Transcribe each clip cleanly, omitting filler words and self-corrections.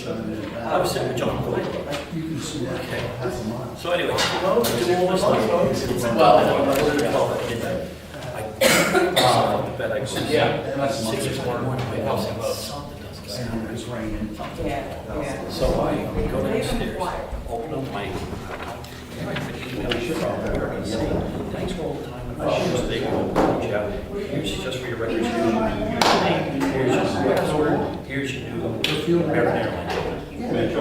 I was sitting with John Boyd. You can see that. Okay. Half a mile. So anyway, do all this stuff. I bet I go. That's 6 o'clock in the morning, my house is something doesn't It's raining. So I go downstairs, open up my email, thanks for all the time. They will reach out. Here's just for your records. Here's your name. Here's your password. Here's your new American Airlines. What's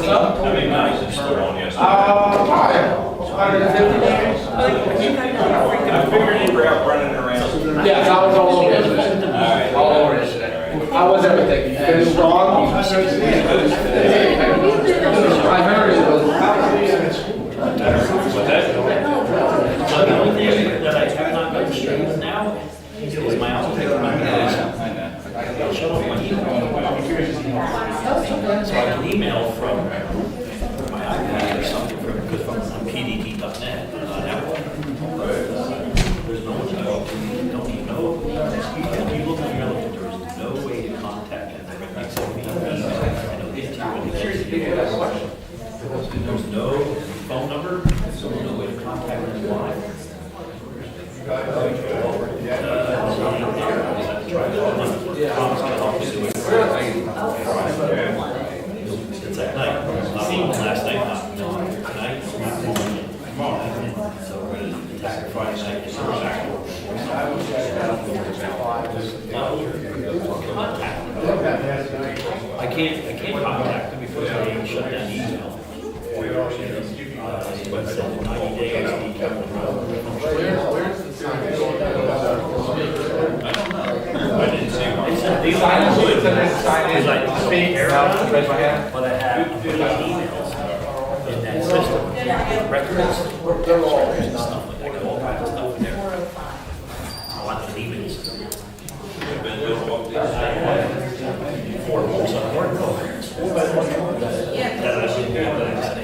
up? How many miles is still on yesterday? 150 days. I figured you were out running around. Yes, I was all over yesterday. All over yesterday. I was everything. You finished strong. I heard it was. What's that? So the only thing that I have not been straight now is my outtake of my emails. Shut off my email. So I can email from my iPad or something from pdt.net. There's no one to know. Don't even know. If you look at your relative, there's no way to contact them except via email. I know these two. There's no phone number, so there's no way to contact them live. It's at night. Last night, not tonight, tomorrow. So we're going to attack Friday night. Contact them. I can't contact them because they shut down the email. But said 90 days. I don't know. I didn't see one. They said they Sign only it, sign it, like speak, raise my hand. but I have emails in that system. Records, and stuff like that, all kinds of stuff in there. A lot of emails. Four books on board. That I should do, but I said,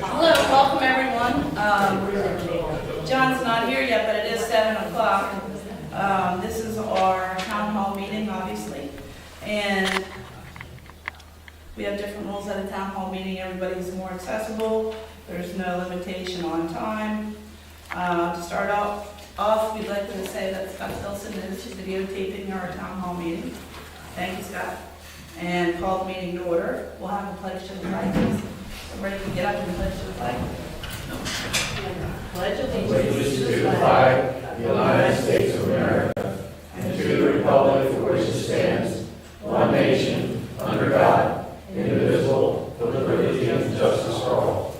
Hello, welcome everyone. John's not here yet, but it is 7 o'clock. This is our town hall meeting, obviously. And we have different rules at a town hall meeting. Everybody's more accessible. There's no limitation on time. To start off, we'd like to say that Scott Stilson is videotaping our town hall meeting. Thank you, Scott. And call the meeting to order. We'll have a pledge to the flag. Everybody can get up and pledge to the flag. Pledge allegiance to the flag of the United States of America and to the republic for which it stands, one nation, under God, indivisible, with liberty and justice for all.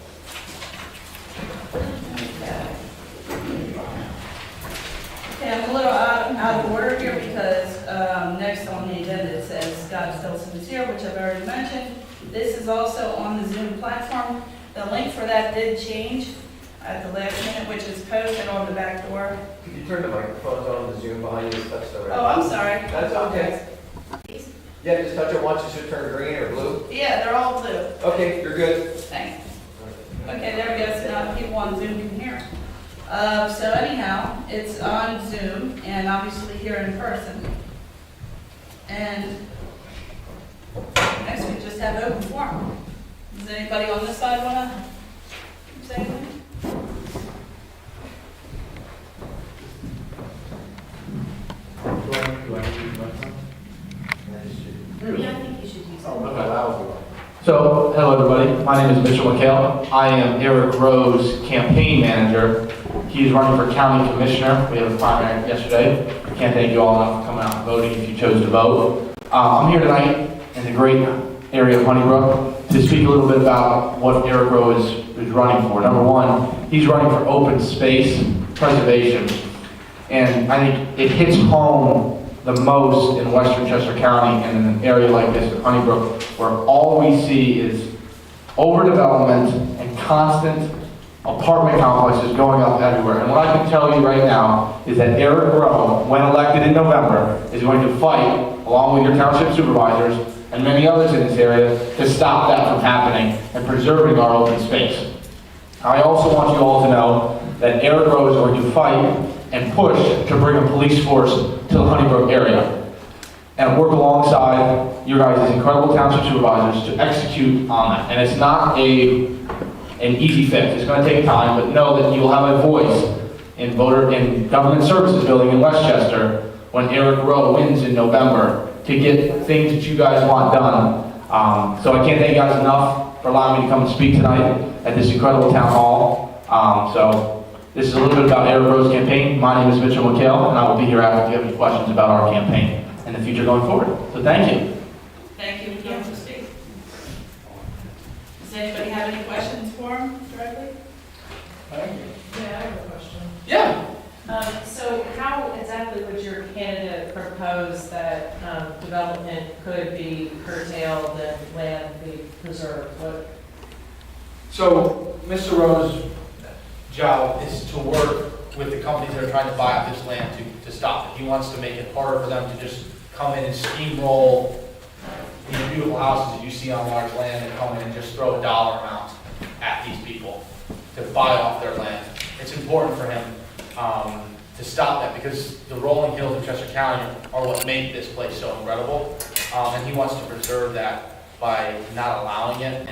Okay, I'm a little out of order here because next on the agenda it says Scott Stilson is here, which I've already mentioned. This is also on the Zoom platform. The link for that did change at the last minute, which is posted on the back door. Could you turn the microphones on the Zoom behind you? Touch the red. Oh, I'm sorry. That's okay. Yeah, just touch it once, it should turn green or blue. Yeah, they're all blue. Okay, you're good. Thanks. Okay, there we go. So now the people on Zoom can hear. So anyhow, it's on Zoom and obviously here in person. And next we just have open forum. Does anybody on this side want to say anything? Yeah, I think you should use it. So, hello everybody, my name is Mitchell McHale. I am Eric Rowe's campaign manager. He is running for county commissioner. We had a primary yesterday. Can't thank you all enough for coming out and voting if you chose to vote. I'm here tonight in the great area of Honeybrook to speak a little bit about what Eric Rowe is running for. Number one, he's running for open space preservation. And I think it hits home the most in western Chester County and in an area like this in Honeybrook, where all we see is overdevelopment and constant apartment complexes going up everywhere. And what I can tell you right now is that Eric Rowe, when elected in November, is going to fight, along with your township supervisors and many others in this area, to stop that from happening and preserving our open space. I also want you all to know that Eric Rowe is going to fight and push to bring a police force to the Honeybrook area and work alongside your guys' incredible township supervisors to execute on that. And it's not an easy fix. It's going to take time, but know that you will have a voice in government services building in Westchester when Eric Rowe wins in November to get things that you guys want done. So I can't thank you guys enough for allowing me to come and speak tonight at this incredible town hall. So this is a little bit about Eric Rowe's campaign. My name is Mitchell McHale, and I will be here after if you have any questions about our campaign and the future going forward. So thank you. Thank you, Kim, for speaking. Does anybody have any questions for him directly? Yeah, I have a question. Yeah. So how exactly would your candidate propose that development could be curtailed and land be preserved? So Mr. Rowe's job is to work with the companies that are trying to buy up this land to stop it. He wants to make it harder for them to just come in and steamroll these beautiful houses that you see on large land and come in and just throw a dollar amount at these people to buy off their land. It's important for him to stop that because the rolling hills of Chester County are what make this place so incredible. And he wants to preserve that by not allowing it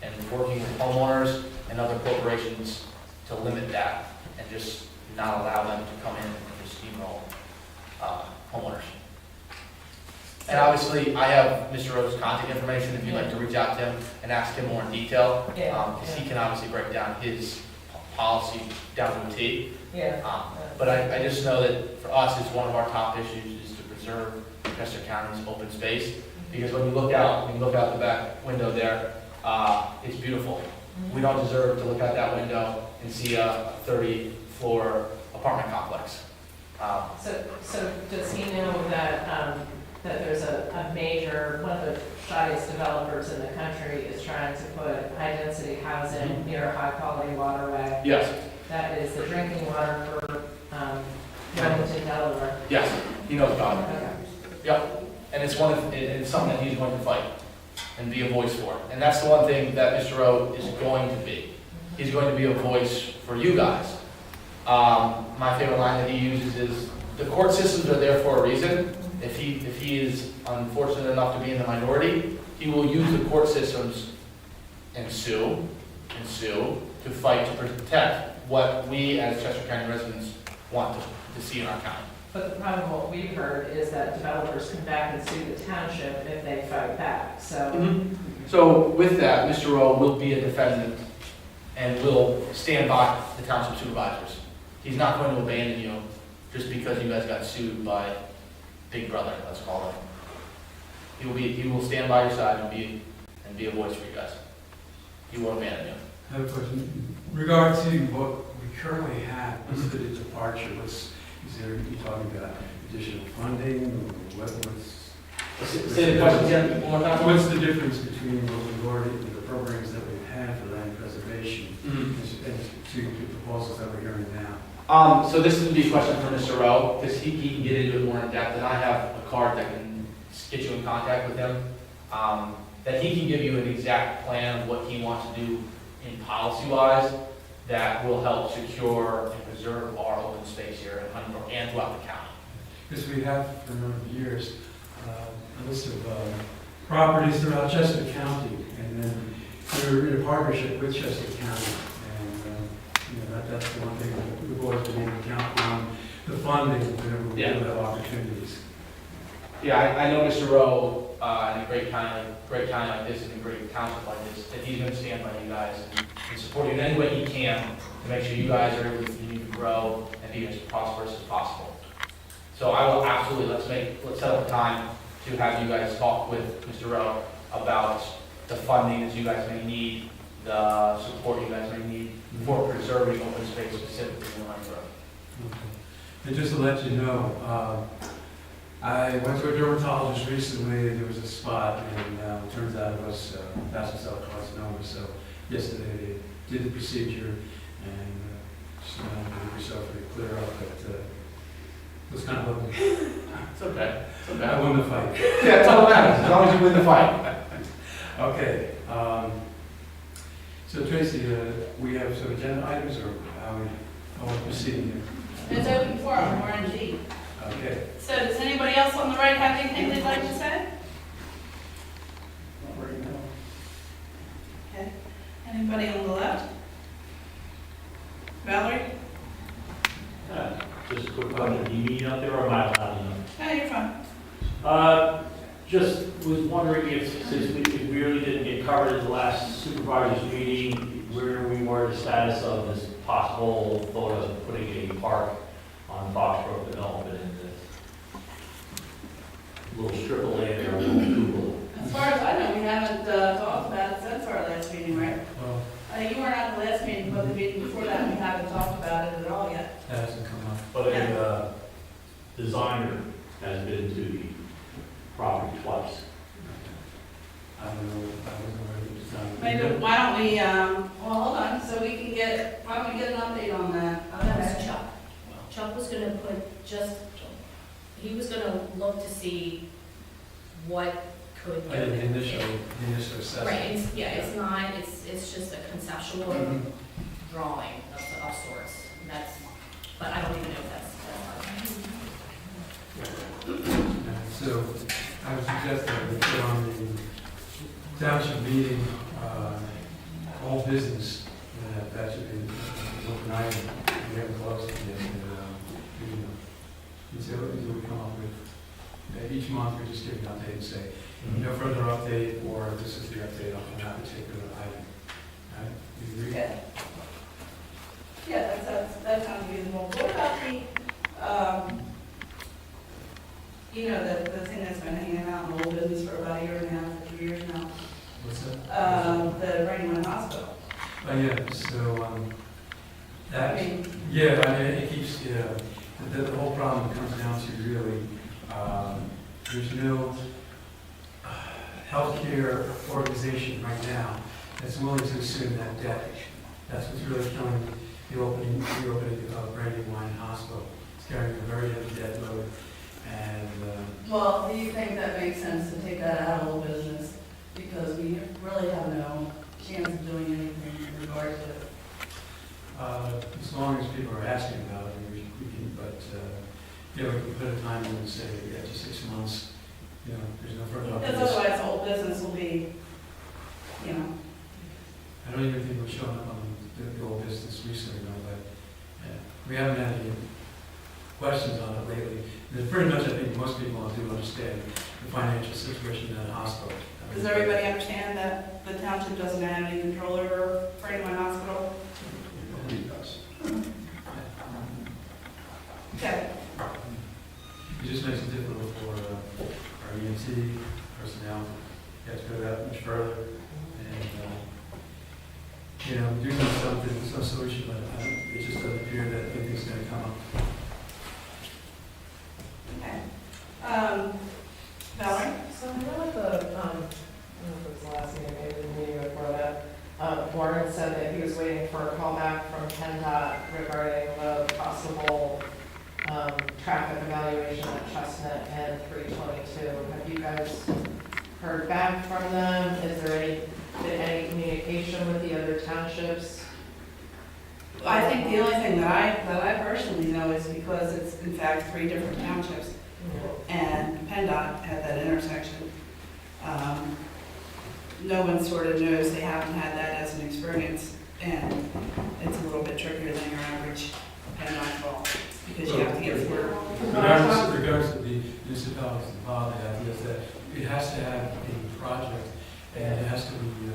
and working with homeowners and other corporations to limit that and just not allow them to come in and just steamroll homeowners. And obviously, I have Mr. Rowe's contact information if you'd like to reach out to him and ask him more in detail. Because he can obviously break down his policy down to a T. But I just know that for us, it's one of our top issues is to preserve Chester County's open space. Because when you look out the back window there, it's beautiful. We don't deserve to look out that window and see a 30-floor apartment complex. So does he know that that there's a major, one of the shyest developers in the country is trying to put high-density housing near a high-quality waterway? Yes. That is the drinking water for Wilmington, Delaware. Yes, he knows about it. Okay. Yep. And it's something that he's going to fight and be a voice for. And that's the one thing that Mr. Rowe is going to be. He's going to be a voice for you guys. My favorite line that he uses is, the court systems are there for a reason. If he is unfortunate enough to be in the minority, he will use the court systems and sue to fight to protect what we as Chester County residents want to see in our county. But the problem, what we've heard, is that developers come back and sue the township if they fight back, so. So with that, Mr. Rowe will be a defendant and will stand by the township supervisors. He's not going to abandon you just because you guys got sued by Big Brother, let's call it. He will stand by your side and be a voice for you guys. He won't abandon you. I have a question. In regard to what we currently have, what's the departure? Is there, you talking about additional funding or what's? Say the question again one more time. What's the difference between what we've already, the programs that we've had for land preservation and to the proposals that we're hearing now? So this would be a question for Mr. Rowe, because he can get into it more in depth, and I have a card that can get you in contact with him, that he can give you an exact plan of what he wants to do in policy-wise that will help secure and preserve our open space here in Honeybrook and throughout the county. Because we have for a number of years a list of properties throughout Chester County, and then we're in a partnership with Chester County, and that's the one thing that we've always been able to count on, the funding whenever we do have opportunities. Yeah, I know Mr. Rowe in a great county like this, in a great township like this, that he's going to stand by you guys and support you in any way he can to make sure you guys are able to continue to grow and be as prosperous as possible. So I will absolutely, let's set up a time to have you guys talk with Mr. Rowe about the funding that you guys may need, the support you guys may need for preserving open space specifically in Line Road. Okay. And just to let you know, I went to a dermatologist recently, and there was a spot, and it turns out it was basal cell carcinoma. So yesterday they did the procedure, and just wanted yourself to clear up, but it was kind of ugly. It's okay. It's okay. I won the fight. Yeah, it's all that matters, as long as you win the fight. Okay. So Tracy, we have some agenda items, or how we proceeding here? It's open forum, we're in G. Okay. So does anybody else on the right have anything they'd like to say? Not right now. Okay. Anybody on the left? Valerie? Just a quick question, do you meet out there or am I allowed in? No, you're fine. Just was wondering if, since we really didn't get covered at the last supervisors meeting, where we were, the status of this possible thought of putting a park on Foxbrook development in this little strip of land there, Google. As far as I know, we haven't talked about it since our last meeting, right? Well, You weren't at the last meeting, but the meeting before that, we haven't talked about it at all yet. that hasn't come up. But a designer has been to the property twice. I don't know where it's done. Maybe, why don't we, well, hold on, so we can get, why don't we get an update on that? That was Chuck. Chuck was gonna he was gonna look to see what could go. The initial assessment. Right, it's not, it's just a conceptual Mhm. drawing of sorts, and that's, but I don't even know if that's So I would suggest that we put on the township meeting, all business, that should be an open item. We haven't closed it yet. And so we come up with, each month we just give an update and say, no further update, or this is the update on that particular item. Right? You agree? Yeah. Yeah, that sounds reasonable. What about the thing that's been hanging out in the old business for about a year and a half, 2 years now? What's that? The Brandywine Hospital. Oh, yeah, so, I that, mean, yeah, I mean, it keeps, the whole problem comes down to really, there's no healthcare organization right now that's willing to assume that debt. That's what's really killing the opening of Brandywine Hospital. It's carrying a very heavy debt load, and, well, do you think that makes sense to take that out of old business? Because we really have no chance of doing anything in regard to it. as long as people are asking about it, we can, but, we can put a time in and say, yeah, just 6 months, there's no further Because updates. otherwise, old business will be, I don't even think we're showing up on the old business recently, but we haven't had any questions on it lately. There's pretty much, I think, most people do understand the financial situation in the hospital. Does everybody understand that the township doesn't have any control over Brandywine Hospital? Okay. It just makes it difficult for our EMT personnel. You have to go that much further. And, doing something, some solution, but it just doesn't appear that anything's going to come up. Okay. Valerie? So I know at the, I don't know if it was the last meeting, maybe the meeting before that, Warren said that he was waiting for a call back from PennDOT regarding the possible traffic evaluation at Chestnut and 322. Have you guys heard back from them? Is there any communication with the other townships? I think the only thing that I personally know is because it's in fact 3 different townships, and PennDOT had that intersection. No one sort of knows, they haven't had that as an experience, and it's a little bit trickier than your average PennDOT call. because you have to get through. Regardless of the municipalities involved, the idea is that it has to have a project and it has to be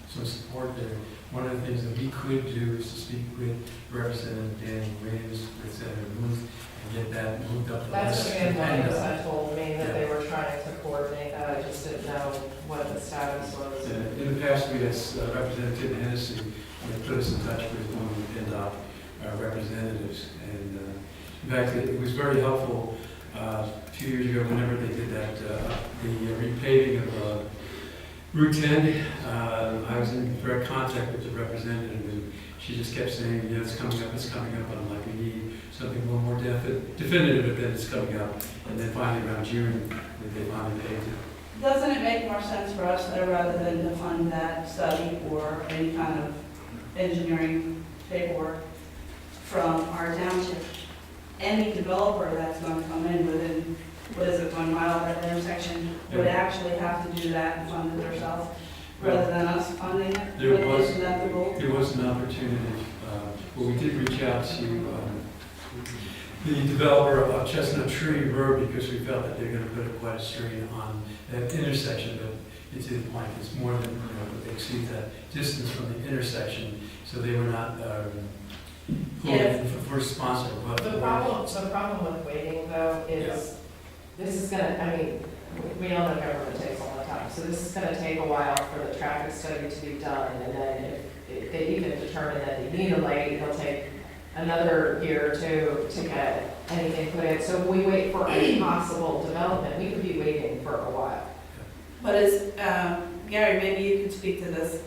some support there. One of the things that we could do is to speak with Representative Danny Williams, with Senator Booth, and get that moved up the That's list. what Amanda told me, that they were trying to coordinate that, I just didn't know what the status was. In the past, we had Representative Hennessy put us in touch with one of the PennDOT representatives. And in fact, it was very helpful a few years ago whenever they did that, the repaving of Route 10. I was in direct contact with the representative, and she just kept saying, it's coming up, it's coming up. And I'm like, we need something a little more definitive that it's coming up. And then finally around June, they finally paved it. Doesn't it make more sense for us, though, rather than to fund that study or any kind of engineering paperwork from our township? Any developer that's going to come in within, 1 mile of that intersection would actually have to do that and fund it themselves, rather than us funding it? Isn't that the goal? There was an opportunity. We did reach out to the developer of Chestnut Tree Road because we felt that they're going to put quite a strain on that intersection, but it's to the point, it's more than, they exceed that distance from the intersection, so they were not responsible. But The problem with waiting though is, this is gonna, I mean, we all know government takes a long time, so this is gonna take a while for the traffic study to be done, and then if they even determine that they need a light, it'll take another year or two to get anything put in. So if we wait for any possible development, we could be waiting for a while. But is, Gary, maybe you could speak to this.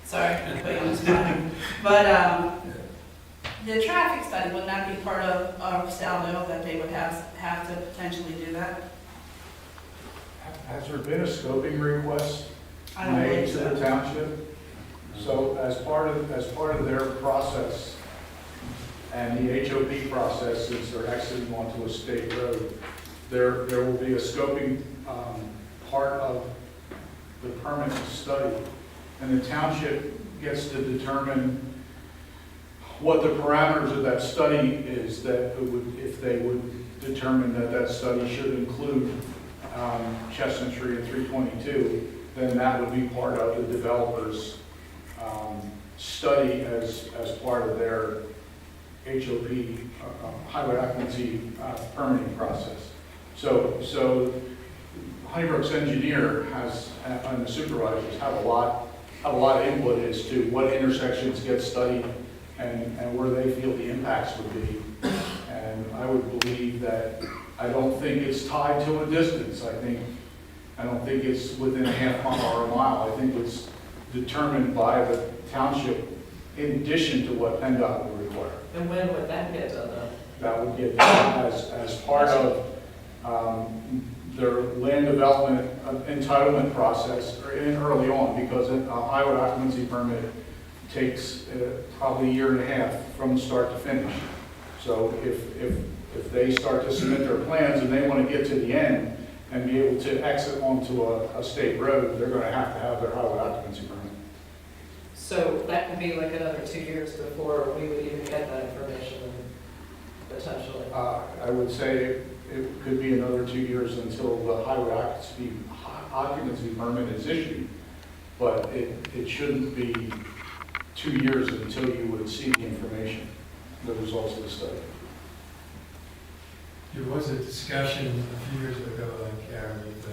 Sorry, I put you on the spot. But the traffic study, would that be part of Saldo, that they would have to potentially do that? Has there been a scoping request I don't made believe to the so. township? So as part of their process and the HOP process, since they're exiting onto a state road, there will be a scoping part of the permit study. And the township gets to determine what the parameters of that study is, that it would, if they would determine that that study should include Chestnut Tree and 322, then that would be part of the developer's study as part of their HOP, highway occupancy permitting process. So Honeybrook's engineer has, and the supervisors have a lot of input as to what intersections get studied and where they feel the impacts would be. And I would believe that, I don't think it's tied to a distance. I don't think it's within a half mile or a mile. I think it's determined by the township in addition to what PennDOT would require. And when would that get done though? That would get done as part of their land development entitlement process early on, because a highway occupancy permit takes probably a year and a half from start to finish. So if they start to submit their plans and they want to get to the end and be able to exit onto a state road, they're going to have their highway occupancy permit. So that could be like another 2 years before we would even get that information, potentially. I would say it could be another 2 years until the highway occupancy permit is issued, but it shouldn't be 2 years until you would see the information, the results of the study. There was a discussion a few years ago, Karen, with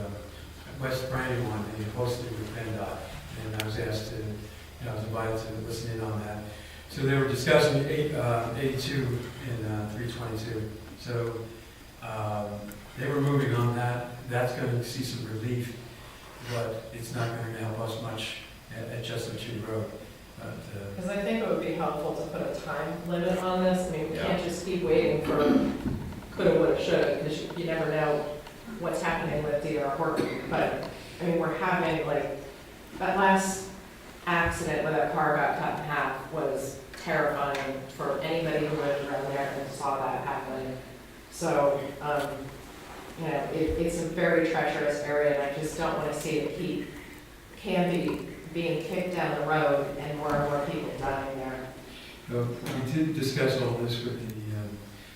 West Brandywine, and he hosted with PennDOT, and I was asked to, I was invited to listen in on that. So they were discussing 82 and 322. So they were moving on that. That's going to see some relief, but it's not going to help us much at Chestnut Tree Road. Because I think it would be helpful to put a time limit on this. I mean, we Yeah. can't just keep waiting for coulda, woulda, shoulda, because you never know what's happening with DR Horton. But, I mean, we're having, like, that last accident where that car got cut in half was terrifying for anybody who lived around there and saw that happen. So, it's a very treacherous area, and I just don't want to see it keep candy being kicked down the road and more people dying there. We did discuss all this with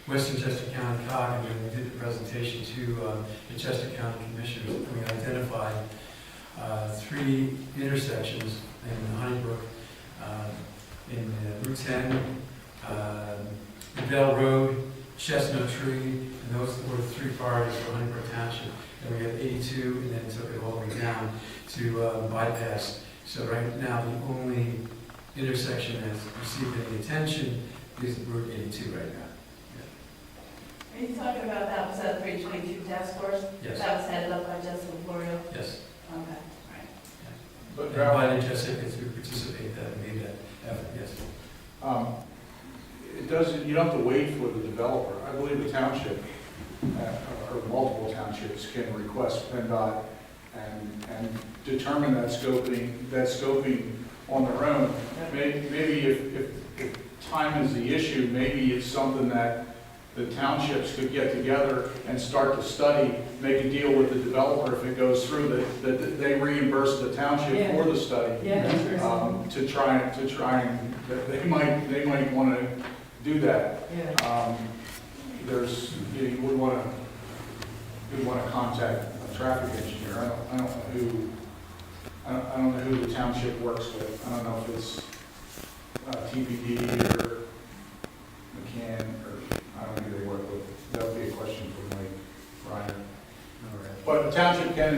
Western Chester County COG, and then we did the presentation to the Chester County Commissioners. We identified 3 intersections in Honeybrook, in Route 10, Bell Road, Chestnut Tree, and those were the 3 priorities for Honeybrook Township. And we had 82, and then took it all the way down to bypass. So right now, the only intersection that's received any attention is Route 82 right now. Are you talking about that, was that 322 task force? Yes. That was headed up by Jessica Florio? Yes. Okay, right. But And Ralph, invited Jessica to participate that and made that effort, yes. it doesn't, you don't have to wait for the developer. I believe the township, or multiple townships can request PennDOT and determine that scoping on their own. Maybe if time is the issue, maybe it's something that the townships could get together and start to study, make a deal with the developer if it goes through, that they reimburse the township for the study. To try and, they might want to do that. You would want to contact a traffic engineer. I don't know who the township works with. I don't know if it's TPD or McCann, or I don't know who they work with. That would be a question for Mike Ryan. But the township can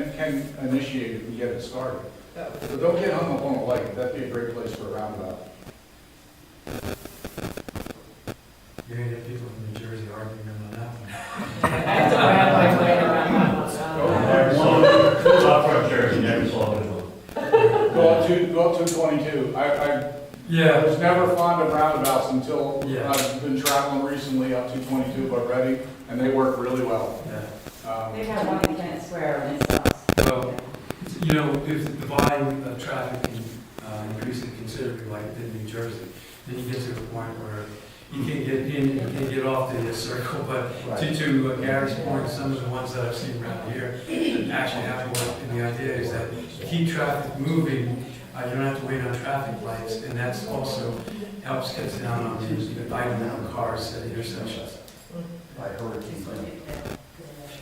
initiate it and get it started. But don't get hung up on the light. That'd be a great place for a roundabout. You're going to get people from New Jersey arguing on that one. That's a right way around that one. Not from Jersey, never saw it. Go up to 222. I Yeah. was never fond of roundabouts until Yeah. I've been traveling recently up to 22 already, and they work really well. Yeah. They have one in Kent Square and it sucks. Well, you know, if the volume of traffic can increase it considerably like it did in New Jersey, then you get to the point where you can't get in, you can't get off the circle. But to Gary's point, some of the ones that I've seen around here that actually have worked, and the idea is that keep traffic moving. You don't have to wait on traffic lights, and that's also helps cut down on the idling of cars at intersections.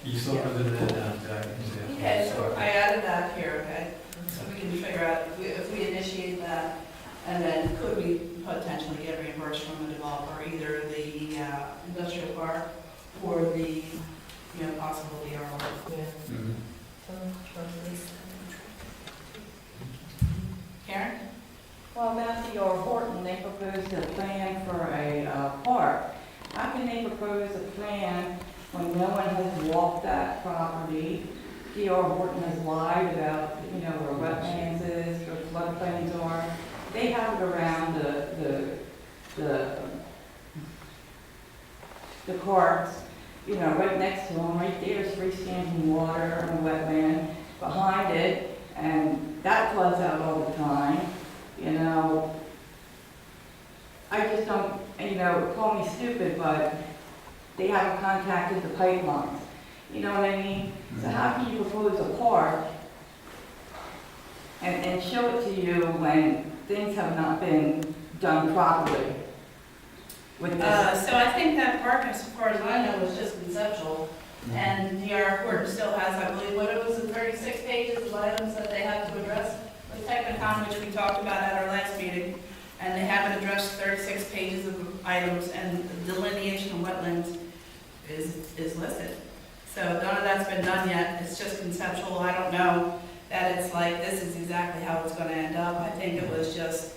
You still put it in that example. Okay, so I added that here, okay? So we can figure out if we initiate that, and then could we potentially get reimbursed from the developer, either the industrial park or the, possible DRO. Mhm. Karen? Well, Matthew or Horton, they proposed a plan for a park. How can they propose a plan when no one has walked that property? D.R. Horton has lied about, where wetlands is, where floodplains are. They have it around the parks, right next to them, right there's freestanding water and a wetland behind it, and that floods out all the time. I just don't, call me stupid, but they haven't contacted the pipelines. You know what I mean? So how can you propose a park and show it to you when things have not been done properly with this? So I think that park, as far as I know, was just conceptual. And D.R. Horton still has, I believe, what it was, 36 pages of items that they have to address with Technicon, which we talked about at our last meeting. And they haven't addressed 36 pages of items, and the delineation of wetlands is listed. So none of that's been done yet. It's just conceptual. I don't know that it's like, this is exactly how it's going to end up. I think it was just,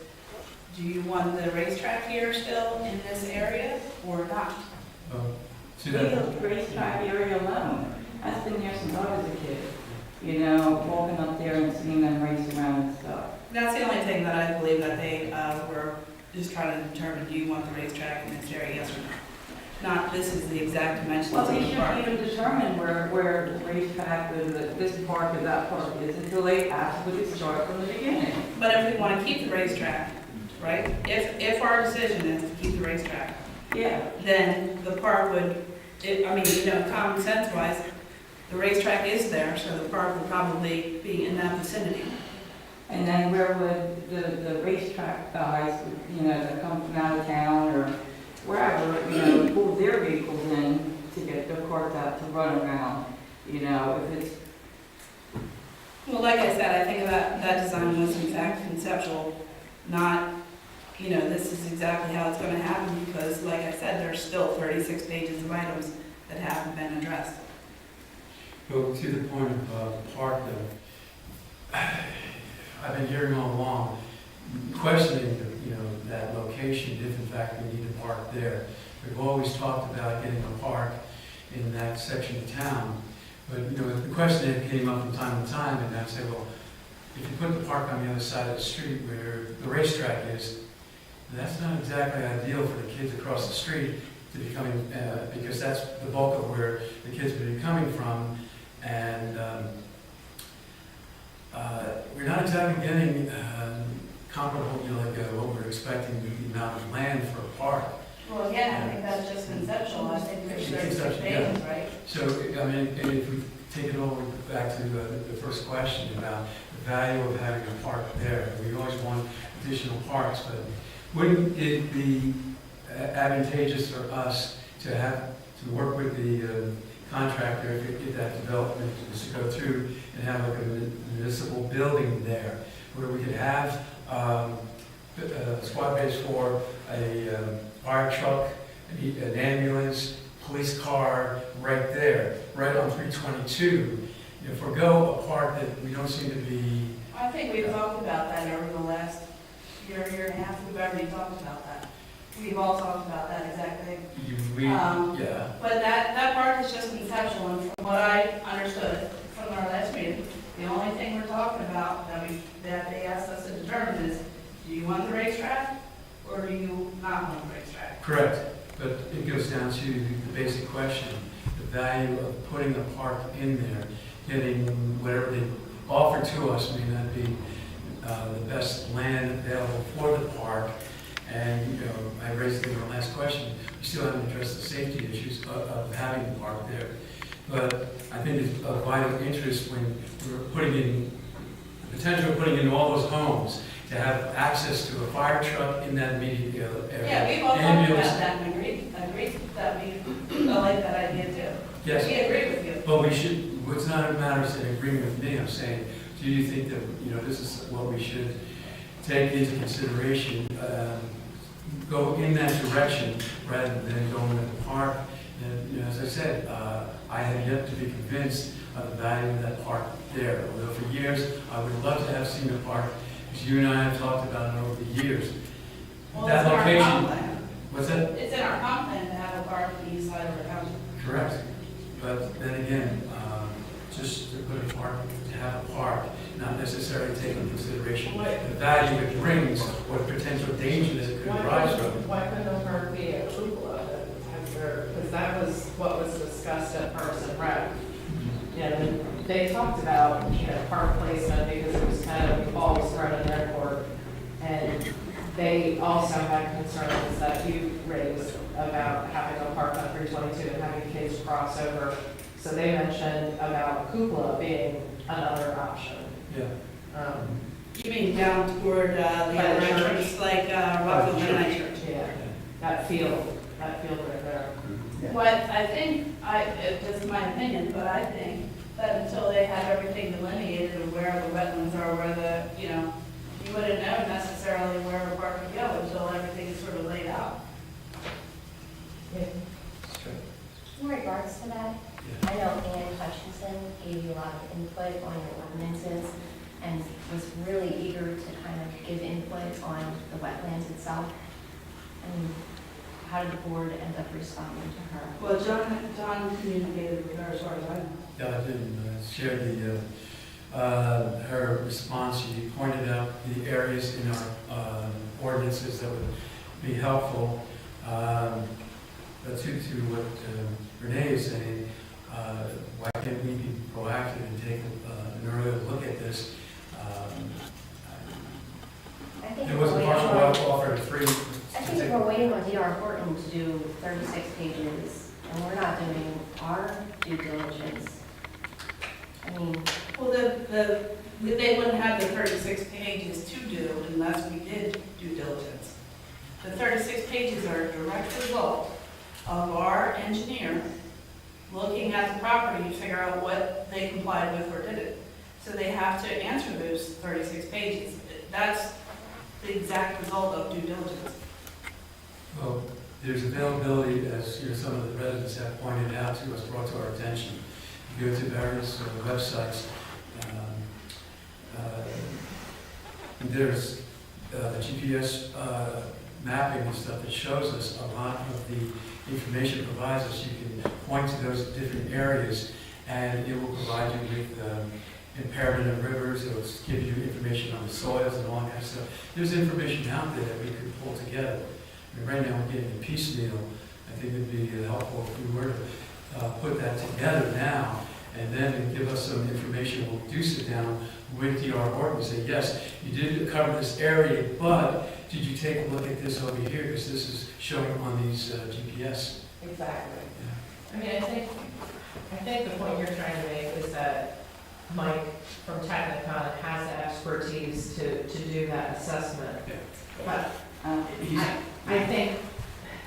do you want the racetrack here still in this area or not? See Leave that? the racetrack area alone. That's been there since I was a kid. Walking up there and seeing them race around and stuff. That's the only thing that I believe that they were just trying to determine, do you want the racetrack in this area, yes or no? Not, this is the exact dimensions Well, of they the shouldn't park. even determine where the racetrack or this park or that park is until they absolutely start from the beginning. But if we want to keep the racetrack, right? If our decision is to keep the racetrack, Yeah. then the park would, common sense wise, the racetrack is there, so the park would probably be in that vicinity. And then where would the racetrack guys, that come from out of town or wherever, you know, pull their vehicles in to get their cars out to run around, you know, if it's, Well, like I said, I think that design was in fact conceptual, not, you know, this is exactly how it's gonna happen, because like I said, there's still 36 pages of items that haven't been addressed. Well, to the point of the park, though, I've been hearing all along, questioning, you know, that location, if in fact we need a park there. We've always talked about getting a park in that section of town, but, you know, the question that came up from time to time, and I'd say, well, if you put the park on the other side of the street where the racetrack is, that's not exactly ideal for the kids across the street to be coming, because that's the bulk of where the kids would be coming from, and we're not exactly getting comparable, you know, like what we're expecting, the amount of land for a park. Well, again, I think that's just conceptual, I think there's 36 Conceptual, pages, right? So, I mean, and if we take it all back to the first question about the value of having a park there, we always want additional parks, but wouldn't it be advantageous for us to work with the contractor, if that development is to go through, and have like a municipal building there, where we could have squad base for a fire truck, an ambulance, police car, right there, right on 322. You know, forgo a park that we don't seem to be. I think we've talked about that over the last year and a half, we've already talked about that. We've all talked about that exact thing. Yeah. But that part is just conceptual, and from what I understood from our last meeting, the only thing we're talking about that they asked us to determine is, do you want the racetrack, or do you not want the racetrack? Correct, but it goes down to the basic question, the value of putting a park in there, getting whatever they offer to us may not be the best land available for the park. And, you know, I raised it in the last question, we still haven't addressed the safety issues of having the park there. But I think it's of vital interest when we're putting in, the potential of putting in all those homes, to have access to a fire truck in that immediate area. Yeah, we've all talked Ambulance. about that and agreed that I like that idea too. Yes. We agree with you. But we should, it's not a matter of saying agreeing with me, I'm saying, do you think that, you know, this is what we should take into consideration, go in that direction rather than going to the park? And, you know, as I said, I have yet to be convinced of the value of that park there. Although for years, I would love to have seen the park, because you and I have talked about it over the years. Well, That it's in our location, comp plan. what's that? It's in our comp plan to have a park on the east side of our county. Correct. But then again, just to put a park, to have a park, not necessarily take into consideration the value it brings or the potential danger that it could arise from. Why couldn't a park be a cupola? Because that was what was discussed at Parks and Rec. And they talked about, you know, park placement because it was kind of balls thrown in their court. And they also had concerns that you raised about having a park on 322 and having kids cross over. So they mentioned about cupola being another option. Yeah. You mean down toward the other entrance, like Rockville Mennonite Church? Yeah, that field right there. But I think, it's just my opinion, but I think that until they have everything delineated of where the wetlands are, where the, you know, you wouldn't know necessarily where a park would go until everything is sort of laid out. In regards to that, I know Ann Hutchinson gave you a lot of input on your ordinances and was really eager to kind of give input on the wetlands itself. I mean, how did the board end up responding to her? Well, John communicated with her as far as I know. Yeah, I didn't share her response. She pointed out the areas in our ordinances that would be helpful. But to what Renee is saying, why can't we be proactive and take an earlier look at this? I think There was a we're partial waiting on- offer free. I think we're waiting on D.R. Horton to do 36 pages, and we're not doing our due diligence. I mean, Well, they wouldn't have the 36 pages to do unless we did due diligence. The 36 pages are a direct result of our engineer looking at the property to figure out what they complied with or didn't. So they have to answer those 36 pages. That's the exact result of due diligence. Well, there's availability, as some of the residents have pointed out to us, brought to our attention. You go to various websites. There's the GPS mapping and stuff that shows us a lot of the information it provides us. You can point to those different areas, and it will provide you with impairment of rivers. It will give you information on the soils and all that kind of stuff. There's information out there that we could pull together. I mean, right now, we're getting a piecemeal. I think it'd be helpful if we were to put that together now, and then give us some information. We'll do sit down with D.R. Horton and say, yes, you did cover this area, but did you take a look at this over here? Because this is showing on these GPS. Exactly. I mean, I think the point you're trying to make is that Mike from Technicon has the expertise to do that assessment. Yeah. But I think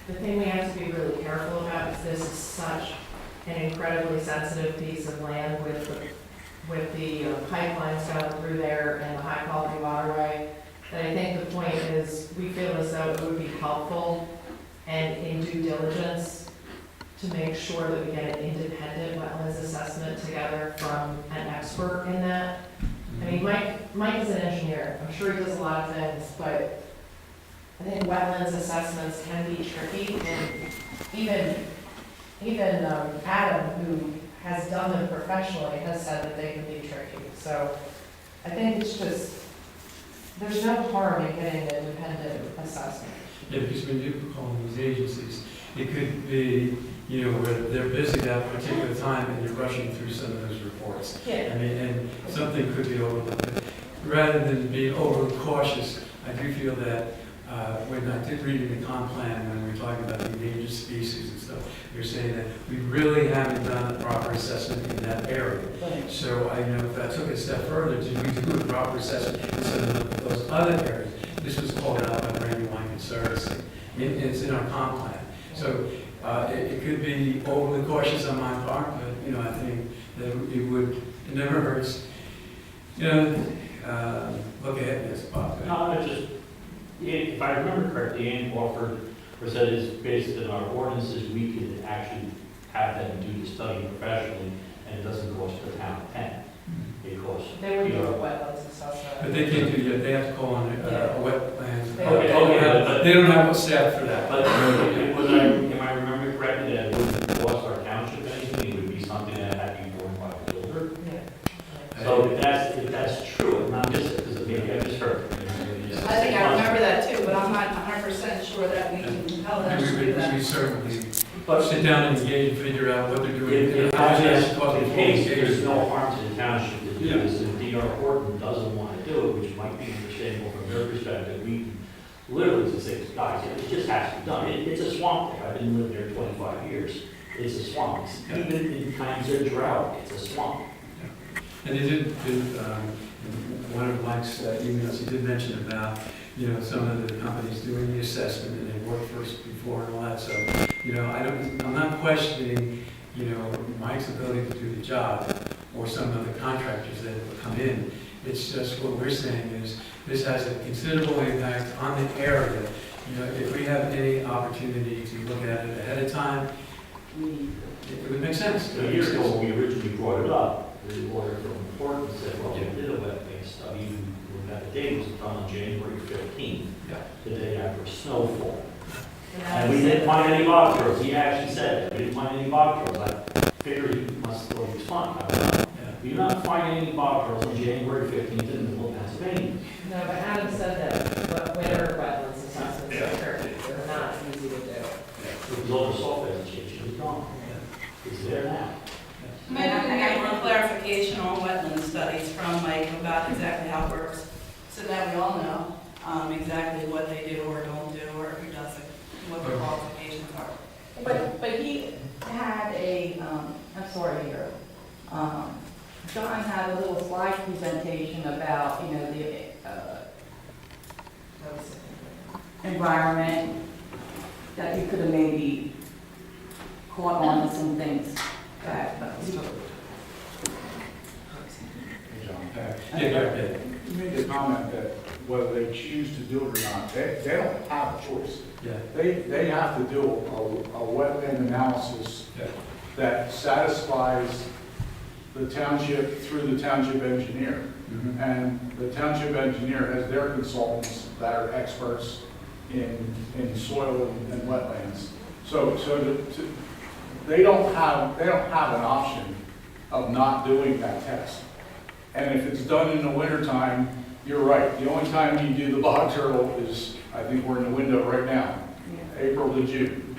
the thing we have to be really careful about is this is such an incredibly sensitive piece of land with the pipelines going through there and the high quality waterway, that I think the point is we feel as though it would be helpful and in due diligence to make sure that we get an independent wetlands assessment together from an expert in that. I mean, Mike is an engineer. I'm sure he does a lot of things, but I think wetlands assessments can be tricky, and even Adam, who has done them professionally, has said that they can be tricky. So I think it's just, there's no harm in getting an independent assessment. Yeah, because when you call these agencies, it could be, where they're busy that particular time and you're rushing through some of those reports. Yeah. I mean, and something could be overlooked. Rather than being overly cautious, I do feel that when I did read in the comp plan, when we were talking about the endangered species and stuff, you're saying that we really haven't done a proper assessment in that area. So if I took it a step further, did we do a proper assessment in some of those other areas? This was called out by Brandywine Conservancy. It's in our comp plan. So it could be overly cautious on my part, but I think that it never hurts. Look ahead, yes, Bob. No, it's just, if I remember correctly, Ann offered, or said is based on our ordinances, we could actually have them do the study professionally, and it doesn't cost the town a penny. It costs. They would do a wetlands assessment. But they can't do that, they have to call on wetlands. Okay, They don't have a staff for that. But am I remembering correctly that it wouldn't cost our township anything? It would be something that had to be done by the builder? Yeah. So if that's true, and I'm just, because maybe I just heard. I think I remember that too, but I'm not 100% sure that we can compel them to do that. We certainly But sit down and engage and figure out what they're doing. if How that's that's causing the case, engagement. there's no harm to the township to do Yeah. this. If D.R. Horton doesn't want to do it, which might be understandable from their perspective, we can literally just say, guys, it just has to be done. It's a swamp there. I've been living there 25 years. It's a swamp. Even in times of drought, it's a swamp. And he did, one of Mike's emails, he did mention about, some of the companies doing the assessment and they worked first before and all that. So, I'm not questioning, Mike's ability to do the job or some of the contractors that have come in. It's just what we're saying is this has a considerable impact on the area. If we have any opportunity to look at it ahead of time, it would make sense. A year ago, when we originally brought it up, the lawyer from Horton said, well, we did a wetland study, that date was done on January 15th, Yeah. the day after snowfall. And we didn't find any bog turtles. He actually said that, we didn't find any bog turtles. I figured he must have thought he was fun. I don't know. We did not find any bog turtles on January 15th in the middle of Pennsylvania. No, but Adam said that winter wetlands assessments are tricky. They're not easy to do. It was all the soft vegetation, it's gone. It's there now. Maybe we can get more clarification on wetland studies from Mike about exactly how it works, so that we all know exactly what they do or don't do, or who does it, what the qualifications are. But he had I'm sorry here, John had a little slide presentation about, environment, that you could have maybe caught on to some things that, Hey, John. Yeah, go ahead. You made the comment that whether they choose to do it or not, they don't have a choice. Yeah. They have to do a wetland analysis Yeah. that satisfies the township through the township engineer. Mhm. And the township engineer has their consultants that are experts in soil and wetlands. So they don't have an option of not doing that test. And if it's done in the wintertime, you're right. The only time you do the bog turtle is, I think we're in the window right now, April to June.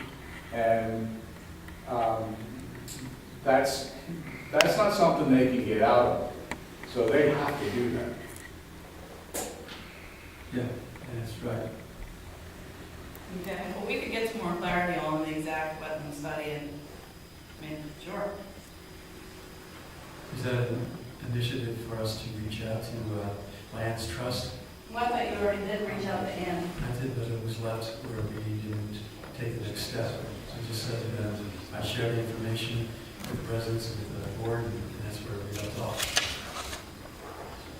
And that's not something they can get out of. So they have to do that. Yeah, that's right. Okay, well, we could get some more clarity on the exact wetland study and, I mean, sure. Is that an initiative for us to reach out to Lands Trust? Well, I thought you already did reach out to Ann. I did, but it was left where we didn't take the next step. So I just said that I shared the information with the residents and with the board, and that's where we left off.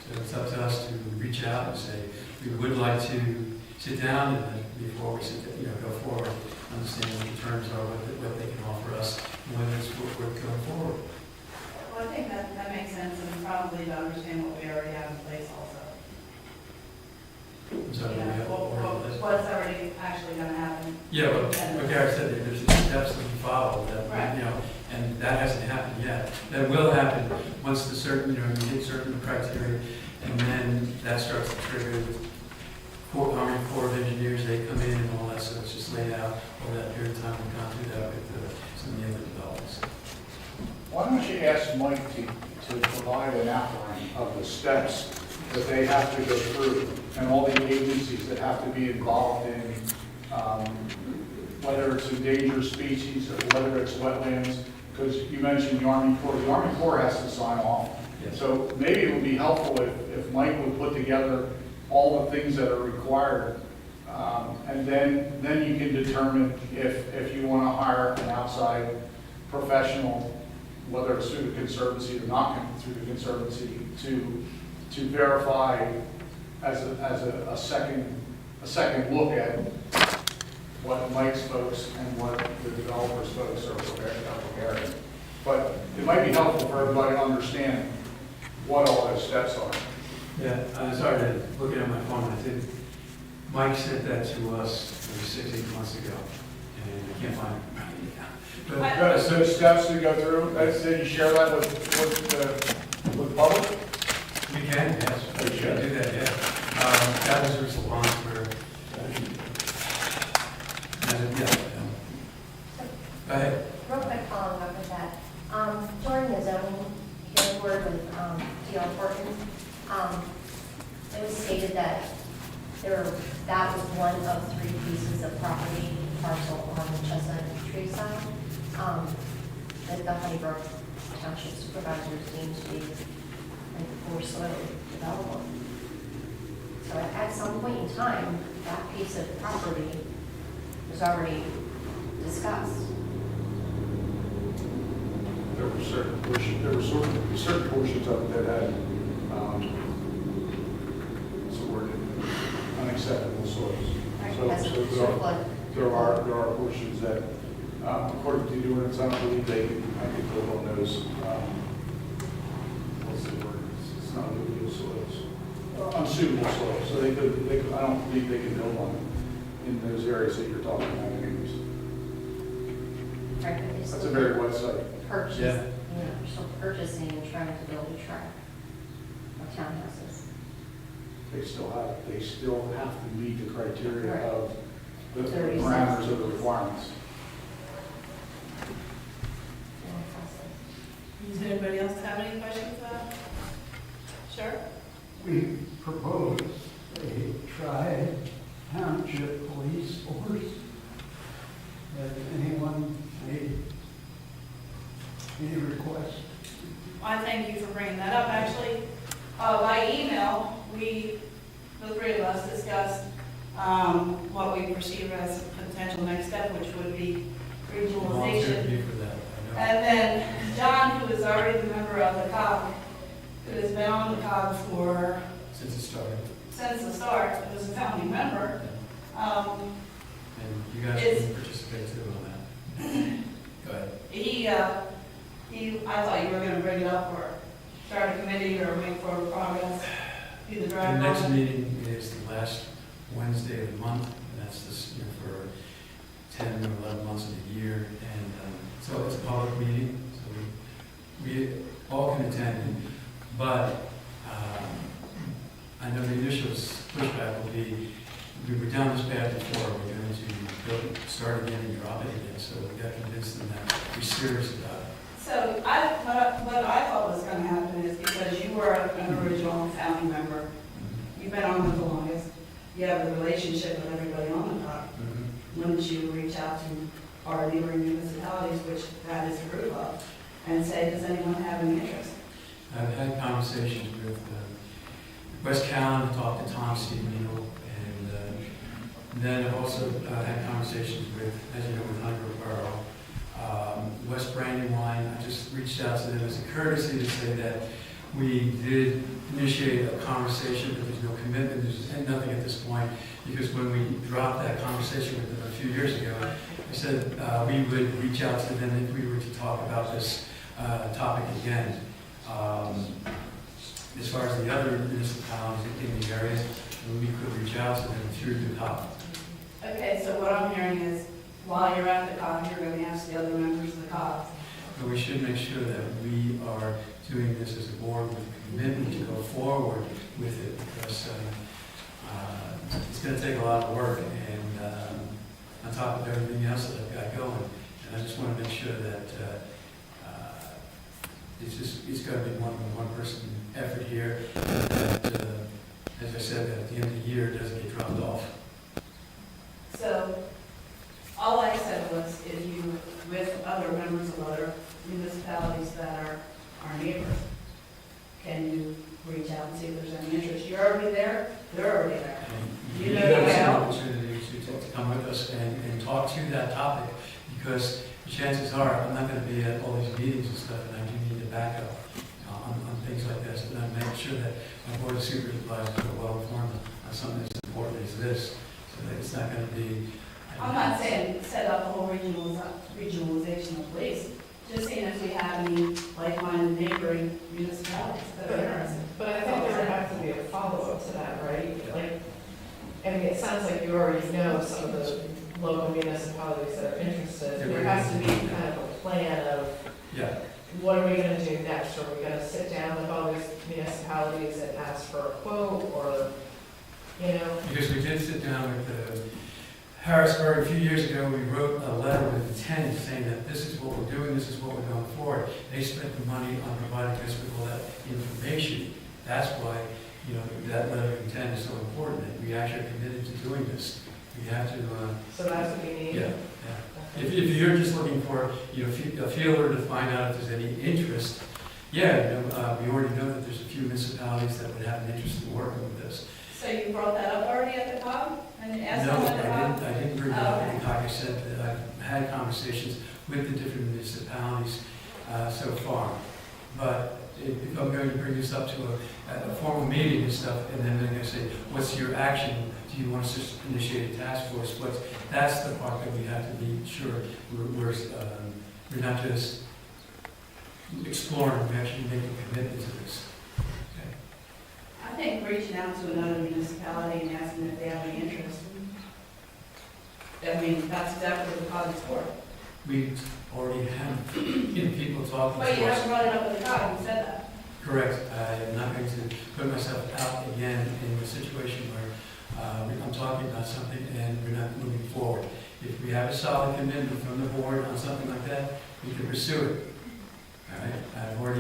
So it's up to us to reach out and say, we would like to sit down and then before we go forward, understand what the terms are, what they can offer us, and whether it's worth going forward. Well, I think that makes sense, and probably to understand what we already have in place also. So we Yeah, have what's already actually gonna happen. Yeah, but Gary said, there's steps that we follow that, Right. And that hasn't happened yet. That will happen once the certain, you hit certain criteria, and then that starts to trigger Army Corps of Engineers, they come in and all that, so it's just laid out over that period of time. We've gone through that with some of the other developments. Why don't you ask Mike to provide an outline of the steps that they have to go through and all the agencies that have to be involved in, whether it's endangered species or whether it's wetlands, because you mentioned the Army Corps. The Army Corps has to sign off. Yes. So maybe it would be helpful if Mike would put together all the things that are required, and then you can determine if you want to hire an outside professional, whether it's through the conservancy or not through the conservancy, to verify as a second look at what Mike's folks and what the developers folks are preparing. But it might be helpful for everybody to understand what all those steps are. Yeah, I'm sorry, looking at my phone, I think Mike sent that to us maybe 6-8 months ago, and I can't find it right now. So steps to go through, did you share that with the public? We can, yes, we should do that, yeah. That was a response where, go ahead. Real quick following up with that. During the zoning hearing board with D.R. Horton, it was stated that that was one of 3 pieces of property parcel on the Chestnut Tree side that the Honeybrook Township supervisors deemed to be like for soil development. So at some point in time, that piece of property was already discussed. There were certain portions of it that had, what's the word, unacceptable soils. There are portions that, according to the ordinance, I don't believe I think Bill knows, what's the word, it's not alluvial soils, unsuitable soils, so they could, I don't believe they can build on it in those areas that you're talking about anyways. Right, but That's a very wet site. purchase, Yeah. we're still purchasing and trying to build a tract of townhouses. They still have to meet the criteria Right. of the 36. parameters of the requirements. Does anybody else have any questions about it? Sure. We propose a tri-township police force. Has anyone made any request? I thank you for bringing that up. Actually, by email, the 3 of us discussed what we perceive as a potential next step, which would be regionalization. Volunteered me for that, I know. And then John, who is already a member of the COG, who has been on the COG Since it started. since the start, who's a founding member, And you guys It's- can participate too on that. Go ahead. I thought you were gonna bring it up or start a committee or make forward progress, do the The drive. next meeting is the last Wednesday of the month, and that's this, for 10 or 11 months of the year. And so it's a public meeting, so we all can attend. But I know the initial pushback will be, we were down this path before, we're going to start again and drop it again. So we got to convince them that we're serious about it. So what I thought was gonna happen is because you were an original founding member, you've been on it the longest, you have a relationship with everybody on the COG. Wouldn't you reach out to our neighboring municipalities, which that is a group of, and say, does anyone have any interest? I've had conversations with West Callan, talked to Tom Steveno, and then I've also had conversations with, as you know, with Hunter Borough, West Brandywine. I just reached out to them as a courtesy to say that we did initiate a conversation, but there's no commitment, there's nothing at this point, because when we dropped that conversation with them a few years ago, I said we would reach out to them if we were to talk about this topic again. As far as the other municipalities in the area, we could reach out to them through the COG. Okay, so what I'm hearing is, while you're at the COG, you're gonna ask the other members of the COG. But we should make sure that we are doing this as a board with a commitment to go forward with it, because it's going to take a lot of work, and on top of everything else that I've got going. And I just want to make sure that it's got to be one person effort here, and that, as I said, that at the end of the year, it doesn't get dropped off. So, all I said was, if you, with other members of other municipalities that are our neighbors, can you reach out and see if there's any interest? You're already there, they're already there. And You know have the an layout. opportunity to come with us and talk to that topic, because the chances are, I'm not going to be at all these meetings and stuff, and I do need to back up on things like this, and I make sure that my board of supervisors are well informed on something as important as this, so that it's not going to be. I'm not saying set up a whole regionalization of police, just seeing if we have any like-minded neighboring municipalities that are interested. But I think there would have to be a follow-up to that, right? Like, I mean, it sounds like you already know some of the local municipalities that are interested. There has to be kind of a plan of, Yeah. what are we gonna do next? Are we gonna sit down with all these municipalities and ask for a quote, or, you know? Because we did sit down with Harrisburg a few years ago. We wrote a letter with intent saying that this is what we're doing, this is what we're going forward. They spent the money on providing us with all that information. That's why, that letter of intent is so important, that we actually are committed to doing this. We have to, So that's what we need? yeah. If you're just looking for, a feeler to find out if there's any interest, we already know that there's a few municipalities that would have an interest in working with this. So you brought that up already at the COG? And asked No, them at the COG? I didn't bring it up at the COG. I said that I've had conversations with the different municipalities so far. But if I'm going to bring this up to a formal meeting and stuff, and then they're going to say, what's your action? Do you want us to initiate a task force? That's the part that we have to be sure we're not just exploring, we're actually making a commitment to this. I think reaching out to another municipality and asking if they have any interest. I mean, that's exactly what the COG is for. We already have people talking But you to us. haven't brought it up with the COG, you said that. Correct. I'm not going to put myself out again in a situation where I'm talking about something and we're not moving forward. If we have a solid commitment from the board on something like that, we can pursue it. All right?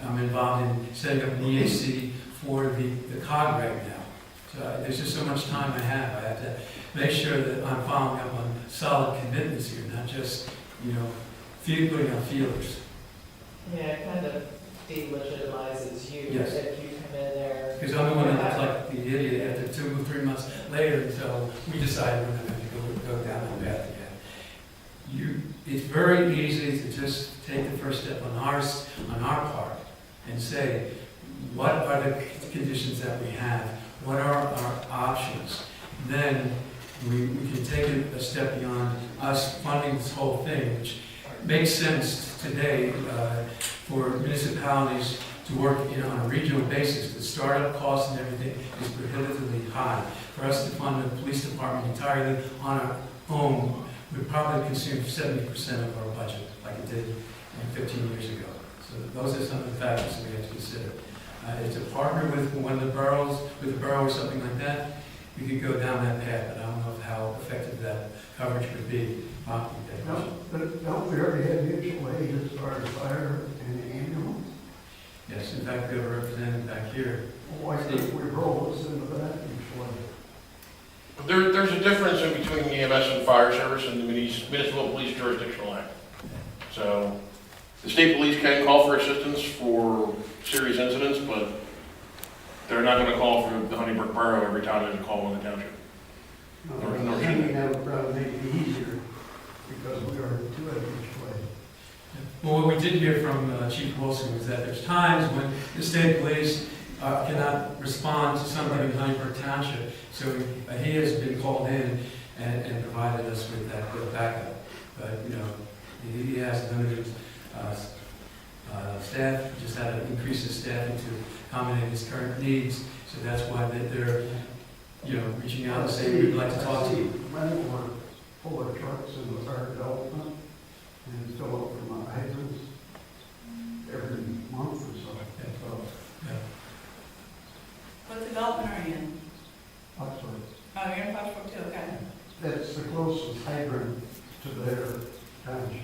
I'm involved in setting up an EAC for the COG right now. So there's just so much time I have. I have to make sure that I'm following up on solid commitments here, not just, putting out feelers. Yeah, it kind of delegitimizes you Yes. if you come they're. Because I'm the one that looked like the idiot after 2 or 3 months later, so we decided we're not going to go down that path again. It's very easy to just take the first step on our part and say, what are the conditions that we have? What are our options? Then we can take it a step beyond us funding this whole thing, which makes sense today for municipalities to work on a regional basis. The startup costs and everything is prohibitively high. For us to fund the police department entirely on our own would probably consume 70% of our budget, like it did 15 years ago. So those are some of the factors that we have to consider. To partner with one of the boroughs, with the borough or something like that, we could go down that path, but I don't know how effective that coverage would be. But don't we already have mutual aid as far as fire and ambulance? Yes, in fact, we have a representative back here. Why can't we roll us into that mutual aid? There's a difference in between the EMS and fire service and the municipal police jurisdictional act. So the state police can call for assistance for serious incidents, but they're not going to call for the Honeybrook Borough every time there's a call in the township. I think that would probably make it easier because we are two at mutual aid. Well, what we did hear from Chief Wilson was that there's times when the state police cannot respond to something in Honeybrook Township. So he has been called in and provided us with that backup. But, he has limited staff, he just had to increase his staffing to accommodate his current needs. So that's why they're reaching out and saying, we'd like to talk to you. When we're full of trucks in the fire development and fill up from our hydrants every month or so. Yeah. What development are you in? Oxford. Oh, you're in Foxborough too, okay. That's the closest hydrant to their township.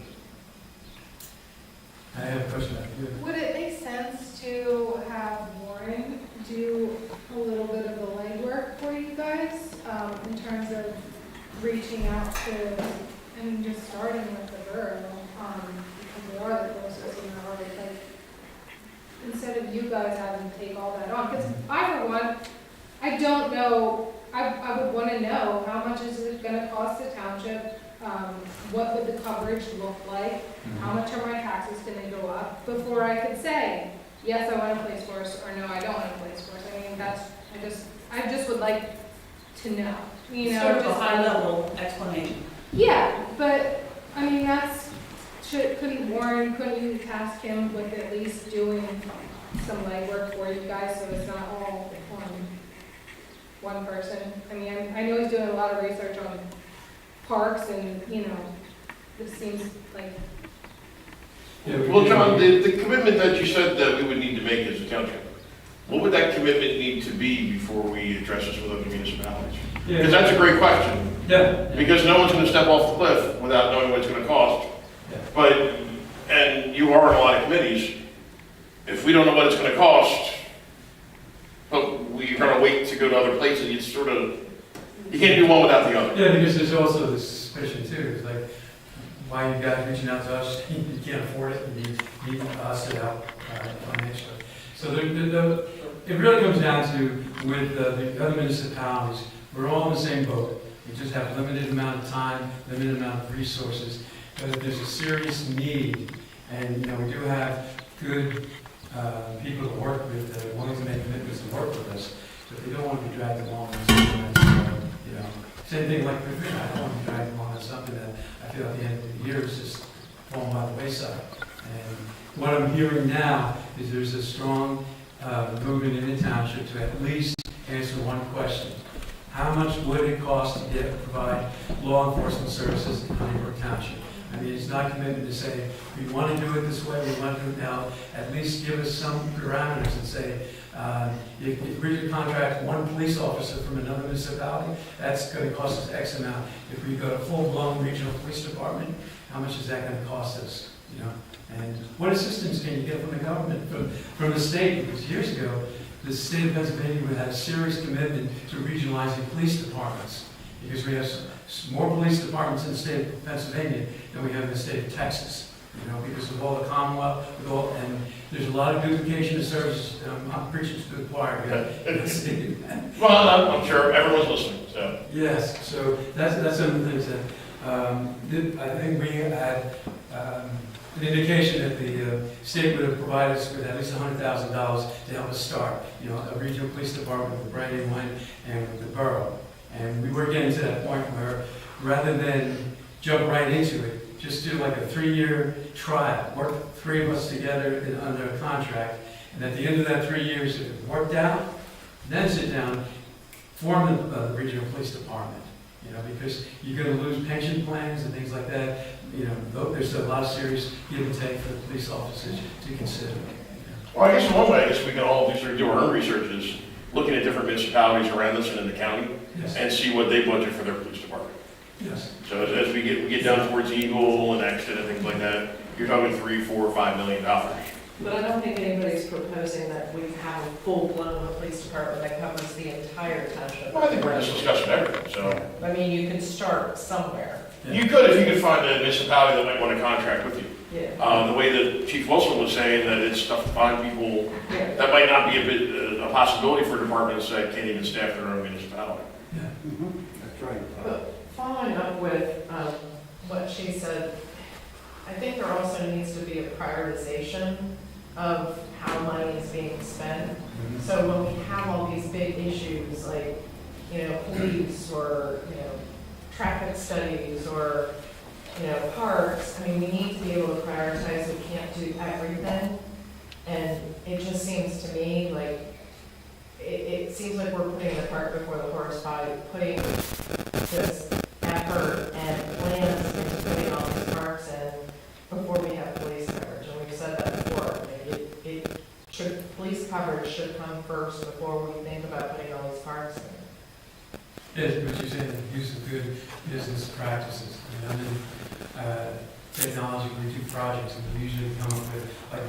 I have a question. Would it make sense to have Warren do a little bit of the legwork for you guys in terms of reaching out to and just starting with the borough because they are the closest and they're already like instead of you guys having to take all that on because I for one I don't know I would want to know how much is it going to cost the township. What would the coverage look like? How much are my taxes going to go up before I could say, yes, I want a police force, or no, I don't want a police force. I mean, I just would like to know, Sort of a just high level explanation. Yeah, but, I mean, couldn't you task him with at least doing some legwork for you guys so it's not all on one person? I mean, I know he's doing a lot of research on parks and, this seems like. Well, John, the commitment that you said that we would need to make as a township, what would that commitment need to be before we address this with other municipalities? Because that's a great question. Yeah. Because no one's going to step off the cliff without knowing what it's going to cost. Yeah. And you are in a lot of committees. If we don't know what it's going to cost, but we're going to wait to go to other places, it's sort of, you can't do one without the other. Yeah, because there's also this suspicion too. It's like, why are you guys reaching out to us? You can't afford it, and you need us to help financially. So it really comes down to, with the other municipalities, we're all in the same boat. We just have limited amount of time, limited amount of resources. But if there's a serious need, and we do have good people to work with that are willing to make commitments to work with us, but they don't want to be dragged along with something that's, same thing like provision. I don't want to be dragged along with something that I feel at the end of the year is just falling by the wayside. And what I'm hearing now is there's a strong movement in the township to at least answer one question. How much would it cost to provide law enforcement services in Honeybrook Township? I mean, it's not committed to say, we want to do it this way, we want to do it now. At least give us some parameters and say, if we agree to contract one police officer from another municipality, that's going to cost us X amount. If we go to full-blown regional police department, how much is that going to cost us? And what assistance can you get from the government, from the state? Because years ago, the state of Pennsylvania had a serious commitment to regionalizing police departments, because we have more police departments in the state of Pennsylvania than we have in the state of Texas. Because of all the Commonwealth, and there's a lot of duplication of services, and I'm preaching to the choir here. Well, I'm sure everyone's listening, so. Yes, so that's some of the things that, I think we had, an indication that the state would have provided us with at least $100,000 to help us start, you know, a regional police department with Brandywine and with the borough. And we were getting to that point where, rather than jump right into it, just do like a 3-year trial, work 3 of us together under a contract, and at the end of that 3 years, if it worked out, then sit down, form the regional police department, you know, because you're going to lose pension plans and things like that. You know, there's a lot of serious give and take for the police officers to consider. Well, I guess in one way, I guess we can all do our own researches, looking at different municipalities around us and in the county, Yes. and see what they budget for their police department. Yes. So as we get down towards Eagle and Exton and things like that, you're talking $3, $4, $5 million. But I don't think anybody's proposing that we have a full-blown police department that covers the entire township. Well, I think we're just discussing everything, so. I mean, you can start somewhere. You could, if you could find a municipality that might want to contract with you. Yeah. The way that Chief Wilson was saying that it's tough to find people, Yeah. that might not be a possibility for departments that can't even staff their own municipality. That's right. But following up with what she said, I think there also needs to be a prioritization of how money is being spent. So when we have all these big issues like, you know, police or, you know, traffic studies or, you know, parks, I mean, we need to be able to prioritize. We can't do everything. And it just seems to me like, it seems like we're putting the cart before the horse by putting this effort and plans into putting all these parks in before we have police coverage. And we've said that before. Police coverage should come first before we think about putting all these parks in. Yes, what you're saying, use of good business practices. I mean, I'm in technology, we do projects, and we usually come up with, like,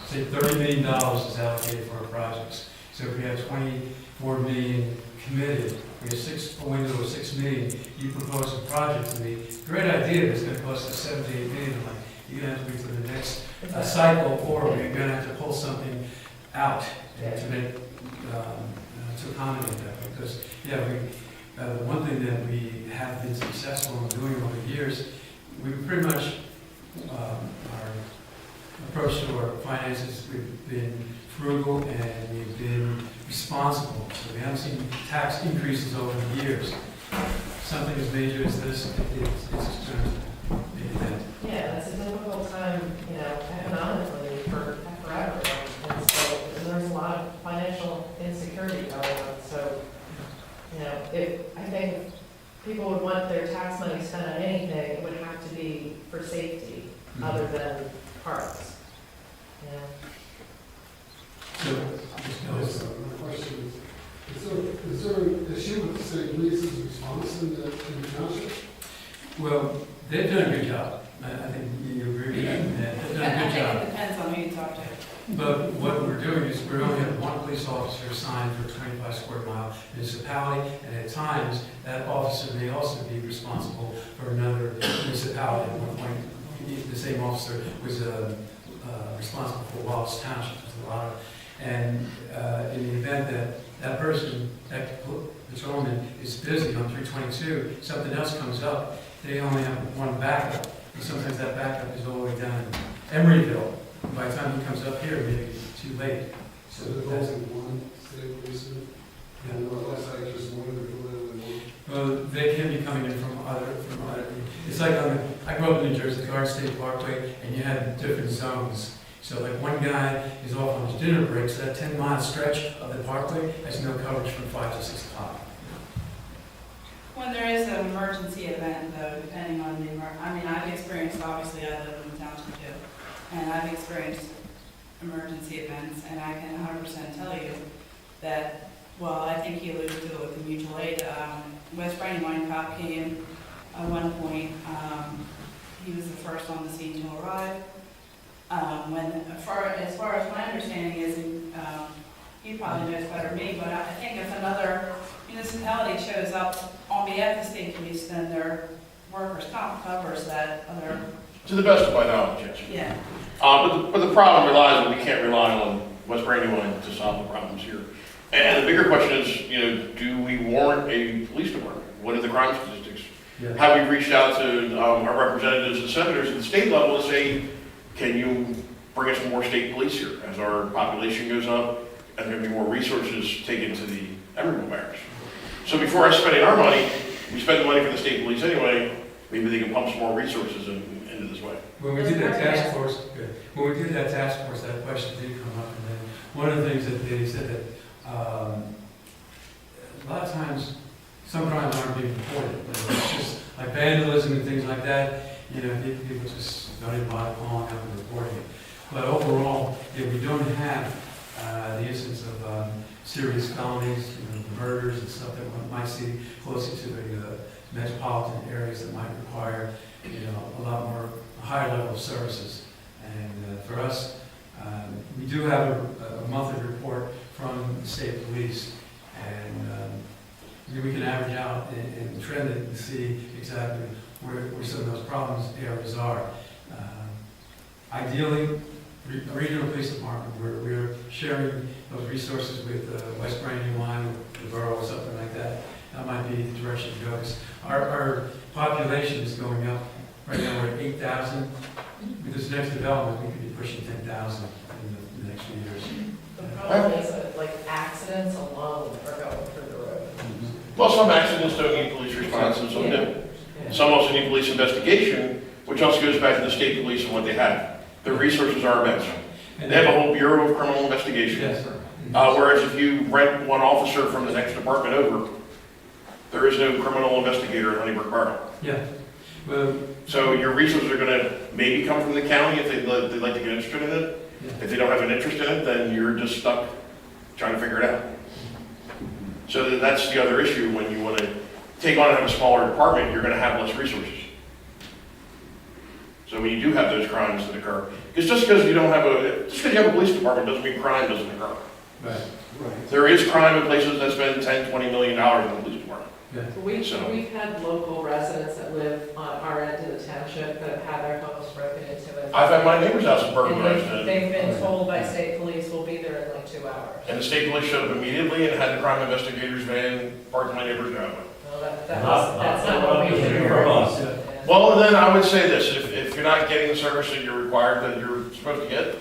say $30 million is allocated for our projects. So if we have 24 million committed, we have a window of 6 million, you propose a project to me, great idea, but it's going to cost us 7 to 8 million. I'm like, you're going to have to wait for the next cycle, or we're going to have to pull something out to make, to accommodate that. Because, yeah, the one thing that we have been successful in doing over the years, we pretty much, our approach to our finances, we've been frugal and we've been responsible. So we haven't seen tax increases over the years. Something as major as this, it's going to make a dent. Yeah, it's a difficult time, you know, economically for everyone. And so there's a lot of financial insecurity going on. So, you know, I think people would want their tax money spent on anything, it would have to be for safety other than parks. You know? So, My question is there an issue with the state police's response in the township? well, they've done a good job. I think you agree with that. They've done a good job. It depends on who you talk to. But what we're doing is we only have one police officer assigned for a 25 square mile municipality, and at times, that officer may also be responsible for another municipality. At one point, the same officer was responsible for Wallace Township. And in the event that that person, that patrolman is busy on 322, something else comes up, they only have one backup. And sometimes that backup is all the way down in Emeryville. And by the time he comes up here, maybe it's too late. So there's only one state policeman? And unless I just wanted to go in and Well, they can be coming in from other, it's like I grew up in New Jersey, Garden State Parkway, and you had different zones. So like one guy is off on his dinner break, so that 10-mile stretch of the parkway has no coverage from 5 to 6 o'clock. When there is an emergency event, though, depending on I've experienced, obviously, I live in the township too, and I've experienced emergency events, and I can 100% tell you that, well, I think he alluded to it with the mutual aid. West Brandywine cop came at one point. He was the first on the scene to arrive. As far as my understanding is, he probably knows better than me, but I think if another municipality shows up on behalf of the state police, then their workers' comp covers that other To the best of my knowledge, yes. Yeah. But the problem relies on, we can't rely on West Brandywine to solve the problems here. And the bigger question is, do we warrant a police department? What are the crime statistics? Yeah. Have we reached out to our representatives and senators at the state level to say, can you bring us more state police here? As our population goes up, and there will be more resources taken to the Emerald barracks. So before us spending our money, we spend the money for the state police anyway, maybe they can pump some more resources into this way. When we did that task force, when we did that task force, that question did come up, and then one of the things that they said that a lot of times, some crimes aren't being reported. It's just like vandalism and things like that, people just don't even bother calling up and reporting it. But overall, if we don't have the instance of serious felonies, murders and stuff that one might see closer to the metropolitan areas that might require, a lot more, a higher level of services. And for us, we do have a monthly report from the state police, and we can average out and trend it and see exactly where some of those problems areas are. Ideally, the regional police department, we're sharing those resources with West Brandywine, the borough, or something like that. That might be the direction to go. Our population is going up. Right now we're at 8,000. With this next development, we could be pushing 10,000 in the next few years. The problem is that like accidents alone are going through the roof. Well, some accidents don't need police response and some do. Some also need police investigation, which also goes back to the state police and what they have. Their resources are immense. They have a whole Bureau of Criminal Investigation. Yes, sir. Whereas if you rent one officer from the next department over, there is no criminal investigator in Honeybrook Borough. Yeah. Well, So your resources are going to maybe come from the county if they'd like to get interested in it. yeah. If they don't have an interest in it, then you're just stuck trying to figure it out. So that's the other issue. When you want to take on and have a smaller department, you're going to have less resources. So when you do have those crimes that occur, just because you have a police department doesn't mean crime doesn't occur. Right. There is crime in places that spend $10, $20 million in the police department. Yeah. We've had local residents that live on our end of the township that have had their homes broken into. I've had my neighbor's house And burglarized, they've been told by state police, we'll be there in like 2 hours. and the state police showed up immediately and had the crime investigators van parked in my neighbor's driveway. Well, that's not what we do here. Yeah. Well, then I would say this, if you're not getting the service that you're required, that you're supposed to get,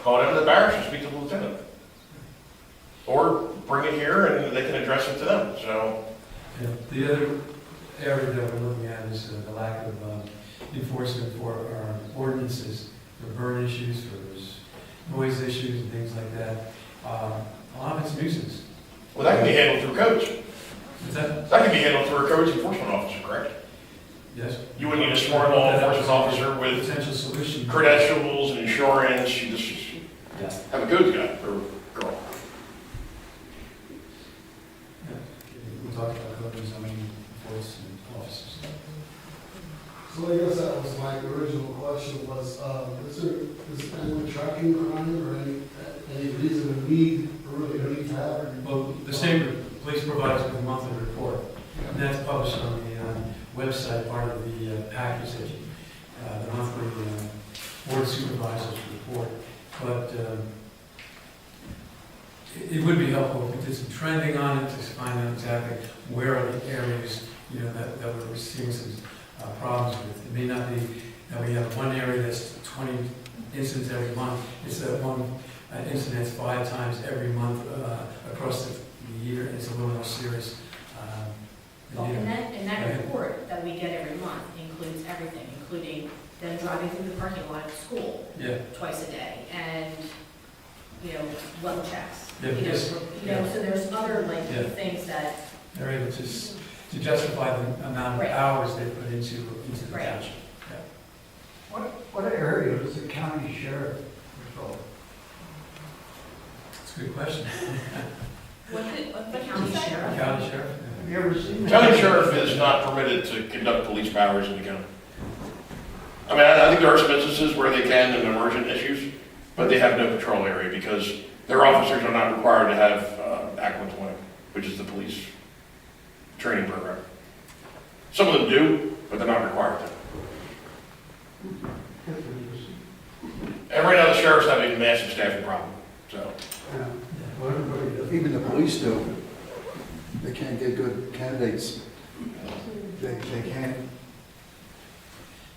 call down to the barracks and speak to the lieutenant. Or bring it here and they can address it to them, so. Yeah. The other area that we're looking at is the lack of enforcement for our ordinances, for burn issues, for noise issues and things like that. A lot of it's nuisance. Well, that can be handled through codes. Is that? That can be handled through a codes enforcement officer, correct? Yes. You wouldn't need a smart law enforcement officer with Potential solution. credentials and insurance, you just have a codes guy or girl. Yeah. We talked about code and zoning enforcement officers. So I guess that was my original question was, is anyone tracking crime or any reason to need, or really need to have it? Well, the same police provides us with a monthly report, and that's published on the website, part of the package that the monthly board supervisors report. But it would be helpful if we did some trending on it to find out exactly where are the areas, that we're seeing some problems with. It may not be that we have one area that's 20 incidents every month. It's that one incident 5 times every month across the year. It's a little more serious. Well, and that report that we get every month includes everything, including them driving through the parking lot of school Yeah. twice a day, and, well checks. Yeah, because- So there's other Yeah. things that, They're able to justify the amount of Right. hours they put into the Right. township. What area does the county sheriff patrol? That's a good question. what's the county sheriff? County sheriff? Have you ever seen? County sheriff is not permitted to conduct police powers in the county. I mean, I think there are some instances where they can in emergent issues, but they have no patrol area because their officers are not required to have Act 120, which is the police training program. Some of them do, but they're not required to. And right now, the sheriff's having a massive staffing problem, so. Yeah. What everybody does. Even the police do. They can't get good candidates. They can't.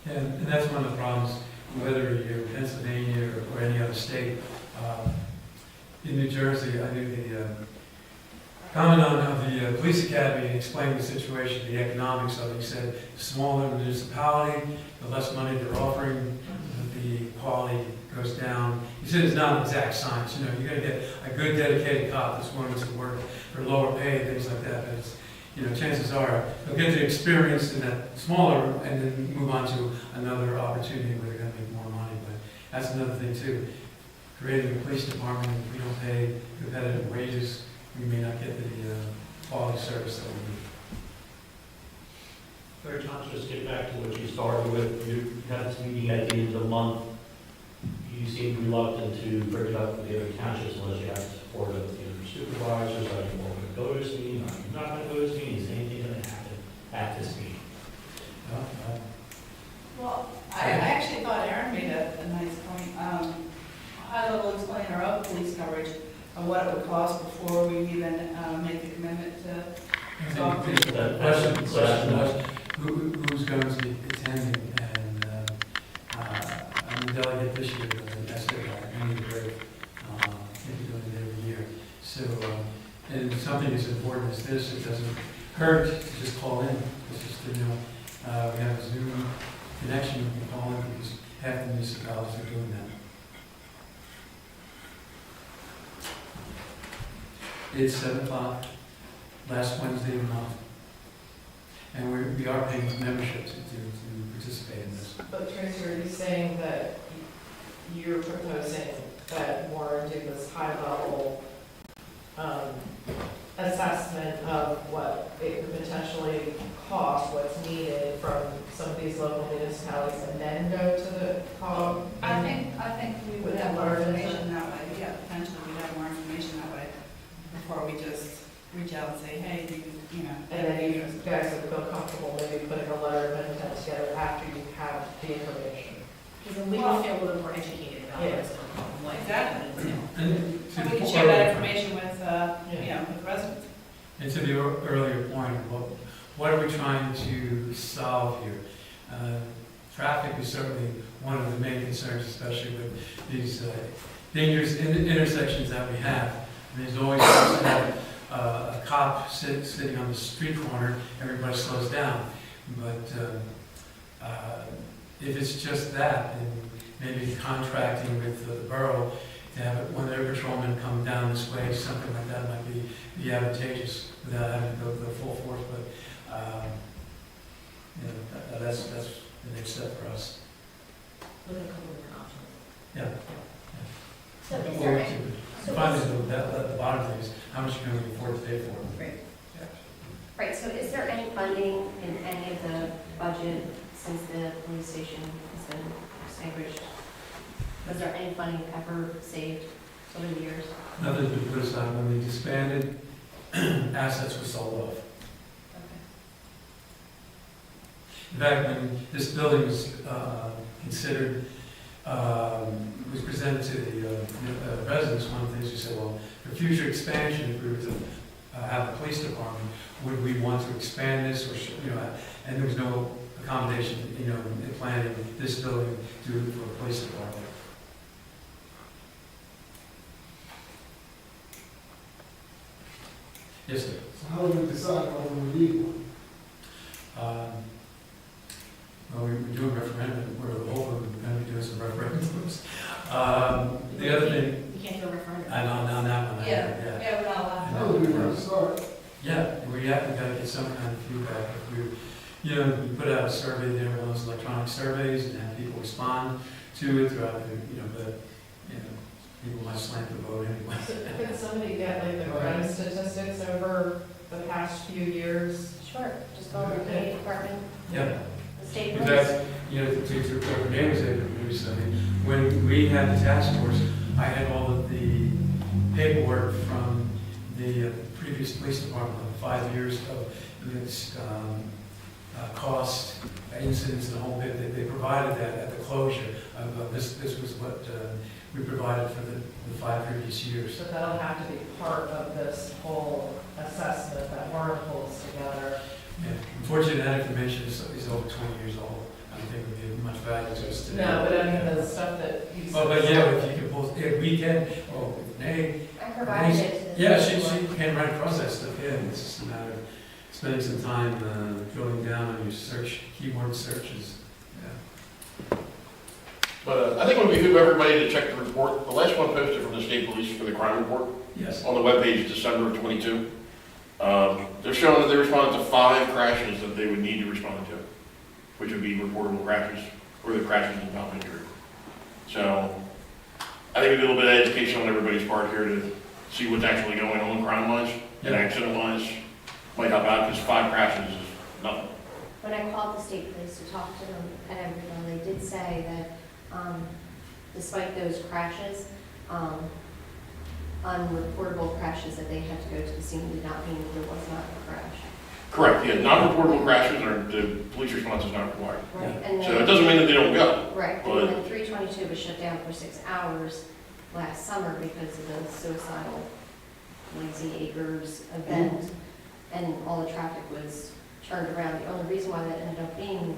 And that's one of the problems, whether you're in Pennsylvania or any other state. In New Jersey, I knew the commandant of the police academy explained the situation, the economics of it. He said, the smaller the municipality, the less money they're offering, the quality goes down. He said it's not an exact science. You know, you're going to get a good dedicated cop that's willing to work for lower pay and things like that. But it's, you know, chances are they'll get the experience in that smaller and then move on to another opportunity where they're going to make more money. But that's another thing too. Creating a police department, if we don't pay competitive wages, we may not get the quality service that we need. Very Tom, just get back to what you started with. You had this meeting at the end of the month. You seem reluctant to bring it up with the other townships unless you have the support of the other supervisors. Are you going to go to this meeting? Are you not going to go to this meeting? Is anything going to happen at this meeting? Well, I actually thought Aaron made a nice point. High-level explain our own police coverage of what it would cost before we even make the commitment to talk to. The question was, who's going to be attending? And I'm the delegate this year, but I said I need a break. I think we're doing it every year. So, and something as important as this, it doesn't hurt to just call in. It's just, you know, we have a Zoom connection, we can call in because half the municipalities are doing that. It's 7 o'clock, last Wednesday of the month. And we are paying membership to participate in this. But Tracy, are you saying that you're proposing that Warren do this high-level assessment of what it could potentially cost, what's needed from some of these local municipalities, and then go to the COG? I think we would With have the more larger information that way. Yeah, potentially we'd have more information that way before we just reach out and say, hey, you know. And then you guys would feel comfortable maybe putting a letter of intent together after you have the information. Because then we can feel a little more educated about Yeah. what's going on. Like, Exactly. And And we can share that information with, you know, with residents. And to the earlier point, what are we trying to solve here? Traffic is certainly one of the main concerns, especially with these dangerous intersections that we have. And there's always supposed to have a cop sitting on the street corner, everybody slows down. But if it's just that, then maybe contracting with the borough to have one of their patrolmen come down this way, something like that might be advantageous without having to go the full force. But you know, that's the next step for us. look at a couple of different options. Yeah. So is Or there, to find the bottom thing is how much can we afford to pay for it? right, so is there any funding in any of the budget since the police station has been extinguished? Was there any funding ever saved over the years? Nothing's been put aside. When they disbanded, assets were sold off. In fact, when this building was considered, was presented to the residents, one of the things we said, well, for future expansion, if we were to have a police department, would we want to expand this, or you know? And there was no accommodation, you know, in planning this building for a police department. Yes, sir. So how do we decide whether we need one? Well, we're doing referendum, we're hoping we're going to be doing some referendums. The other thing, You can't do a referendum. I know, on that one, Yeah, we're not allowed. That would be where to start. Yeah, we got to get some kind of feedback. If we, you know, we put out a survey there, one of those electronic surveys, and have people respond to it throughout the, you know, but, you know, people might slant the vote anyway. Could somebody get like the crime statistics over the past few years? Sure, just go over to the department, Yeah. the state In police. fact, you know, to what Renee was able to produce, I mean, when we had the task force, I had all of the paperwork from the previous police department, 5 years of this, cost, incidents, the whole bit, they provided that at the closure. This was what we provided for the 5 previous years. So that'll have to be part of this whole assessment that Warren pulls together. Yeah. Unfortunately, that information is over 20 years old. I don't think it would be of much value to us today. No, but I mean, the stuff that you said. Oh, but yeah, if you can pull, if we can, Nay. I provided it to the. Yeah, she can run across that stuff, yeah, it's just a matter of spending some time drilling down on your search, keyword searches. Yeah. But I think it would behoove everybody to check the report. The last one posted from the state police for the crime report Yes. on the webpage, December of '22. They're showing that they responded to 5 crashes that they would need to respond to, which would be reportable crashes, or the crashes involved injury. So I think we do a little bit of education on everybody's part here to see what's actually going on crime-wise and accident-wise. Might help out, because 5 crashes is nothing. When I called the state police to talk to them and everything, they did say that despite those crashes, unreportable crashes that they had to go to the scene did not mean that there was not a crash. Correct, yeah, non-reportable crashes are, the police response is not required. Right. And So then, it doesn't mean that they don't go. right, but- and then 322 was shut down for 6 hours last summer because of the suicidal Lazy Acres event, and all the traffic was turned around. The only reason why that ended up being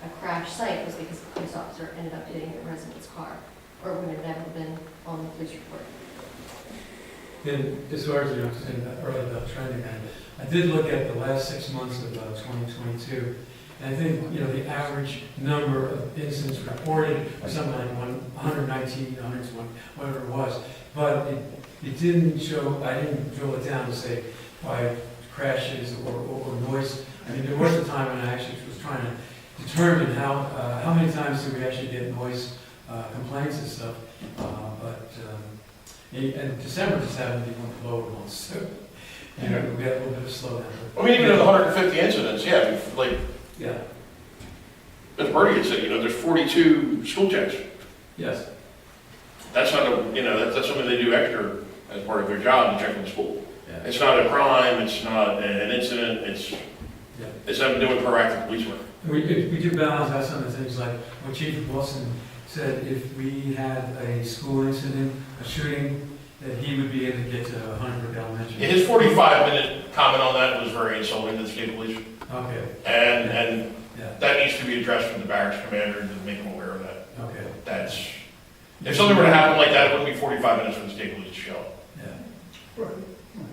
a crash site was because the police officer ended up hitting a resident's car, or it would have never been on the police report. And as far as, saying that earlier about trending, I did look at the last 6 months of 2022, and I think, the average number of incidents reported was something like 119, 120, whatever it was. But it didn't show, I didn't drill it down to say by crashes or noise. I mean, there was a time when I actually was trying to determine how many times do we actually get noise complaints and stuff. And December just happened to be one of the lower ones, so, we had a little bit of slowdown. I mean, even in the 150 incidents, yeah, like, Yeah, as Bertie had said, there's 42 school checks. yes. That's not that's something they do extra as part of their job, to check in school. Yeah. It's not a crime, it's not an incident, it's them doing proactive police work. We do balance out some of the things like what Chief Wilson said, if we had a school incident, a shooting, that he would be able to get to 100 Elementary. Yeah, his 45-minute comment on that was very insulting to the state police. Okay, And yeah, that needs to be addressed with the barracks commander to make him aware of that. okay, If something were to happen like that, it wouldn't be 45 minutes for the state police to show up. yeah.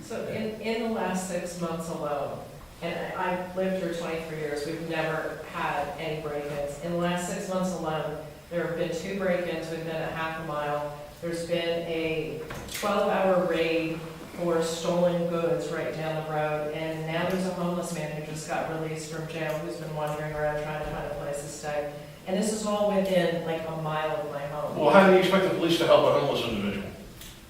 So in the last 6 months alone, and I've lived here 23 years, we've never had any break-ins. In the last 6 months alone, there have been 2 break-ins within a half a mile. There's been a 12-hour raid for stolen goods right down the road, and now there's a homeless man who just got released from jail who's been wandering around trying to find a place to stay. And this is all within like a mile of my home. Well, how do you expect the police to help a homeless individual?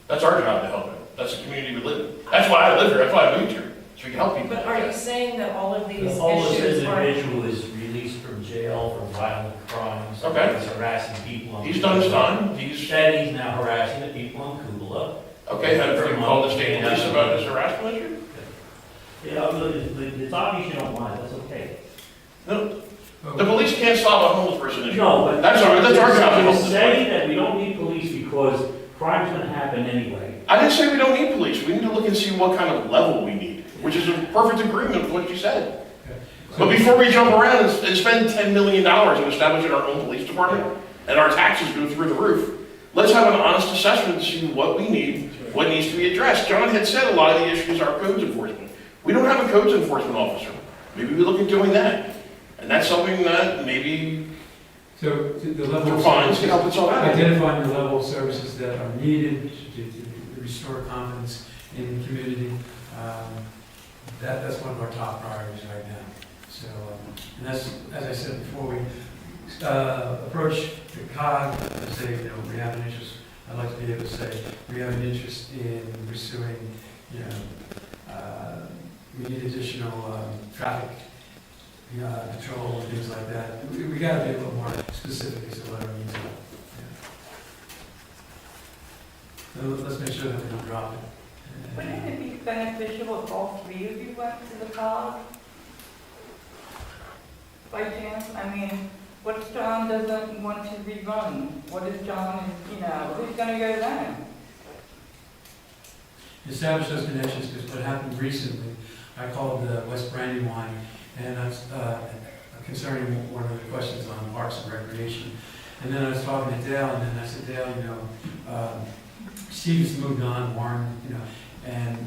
That's our job to help him. That's the community we live in. That's why I live here, that's why I moved here, so we can help people. But are you saying that all of these The homeless issues are... individual is released from jail for violent crimes. Okay. He's harassing people on. He's done his time, Then he's now harassing the people on Kubala. okay, have you called the state police about this harassment issue? Yeah, it's obvious you don't want it, that's okay. No, the police can't stop a homeless person issue. No, but. That's our job to help To this say that we don't need police because crime's gonna happen anyway. I didn't say we don't need police, we need to look and see what kind of level we need, which is in perfect agreement with what you said. But before we jump around and spend $10 million in establishing our own police department, and our taxes go through the roof, let's have an honest assessment to see what we need, what needs to be addressed. John had said a lot of the issues are codes enforcement. We don't have a codes enforcement officer. Maybe we look at doing that. And that's something that maybe So the level through of fines services, can help us all out. identifying the level of services that are needed to restore confidence in the community, that's one of our top priorities right now. So, and that's, as I said before, we approach the COG and say, we have an interest. I'd like to be able to say, we have an interest in pursuing, we need additional traffic control and things like that. We got to be a little more specific as to what our needs are. Yeah. So let's make sure that we don't drop it. Wouldn't it be beneficial if all 3 of you went to the COG? by chance? I mean, what if John doesn't want to rerun? What if John, who's gonna go then? Establish those connections, because what happened recently, I called West Brandywine, and I was concerning one of the questions on parks and recreation. And then I was talking to Dale, and then I said, Dale, Steve's moved on, Warren, and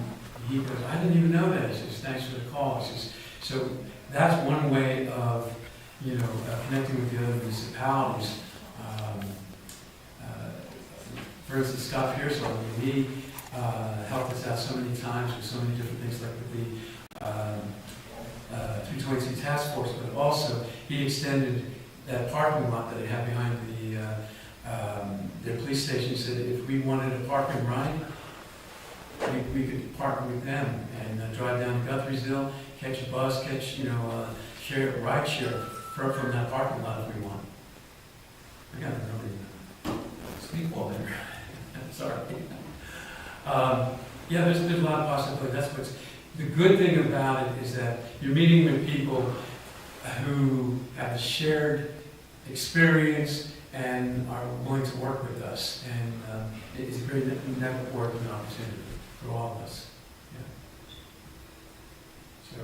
he goes, I didn't even know that. He says, thanks for the call. He says, so that's one way of, connecting with the other municipalities. For instance, Scott Pearsall, he helped us out so many times with so many different things, like with the 322 task force, but also he extended that parking lot that they have behind their police station. He said if we wanted a park and ride, we could park with them and drive down to Guthriesville, catch a bus, ride share from that parking lot if we want. I got a really speedball there. Sorry. Yeah, there's a lot of possibilities. That's what's the good thing about it, is that you're meeting with people who have a shared experience and are willing to work with us, and it's a great networking opportunity for all of us. Yeah. So,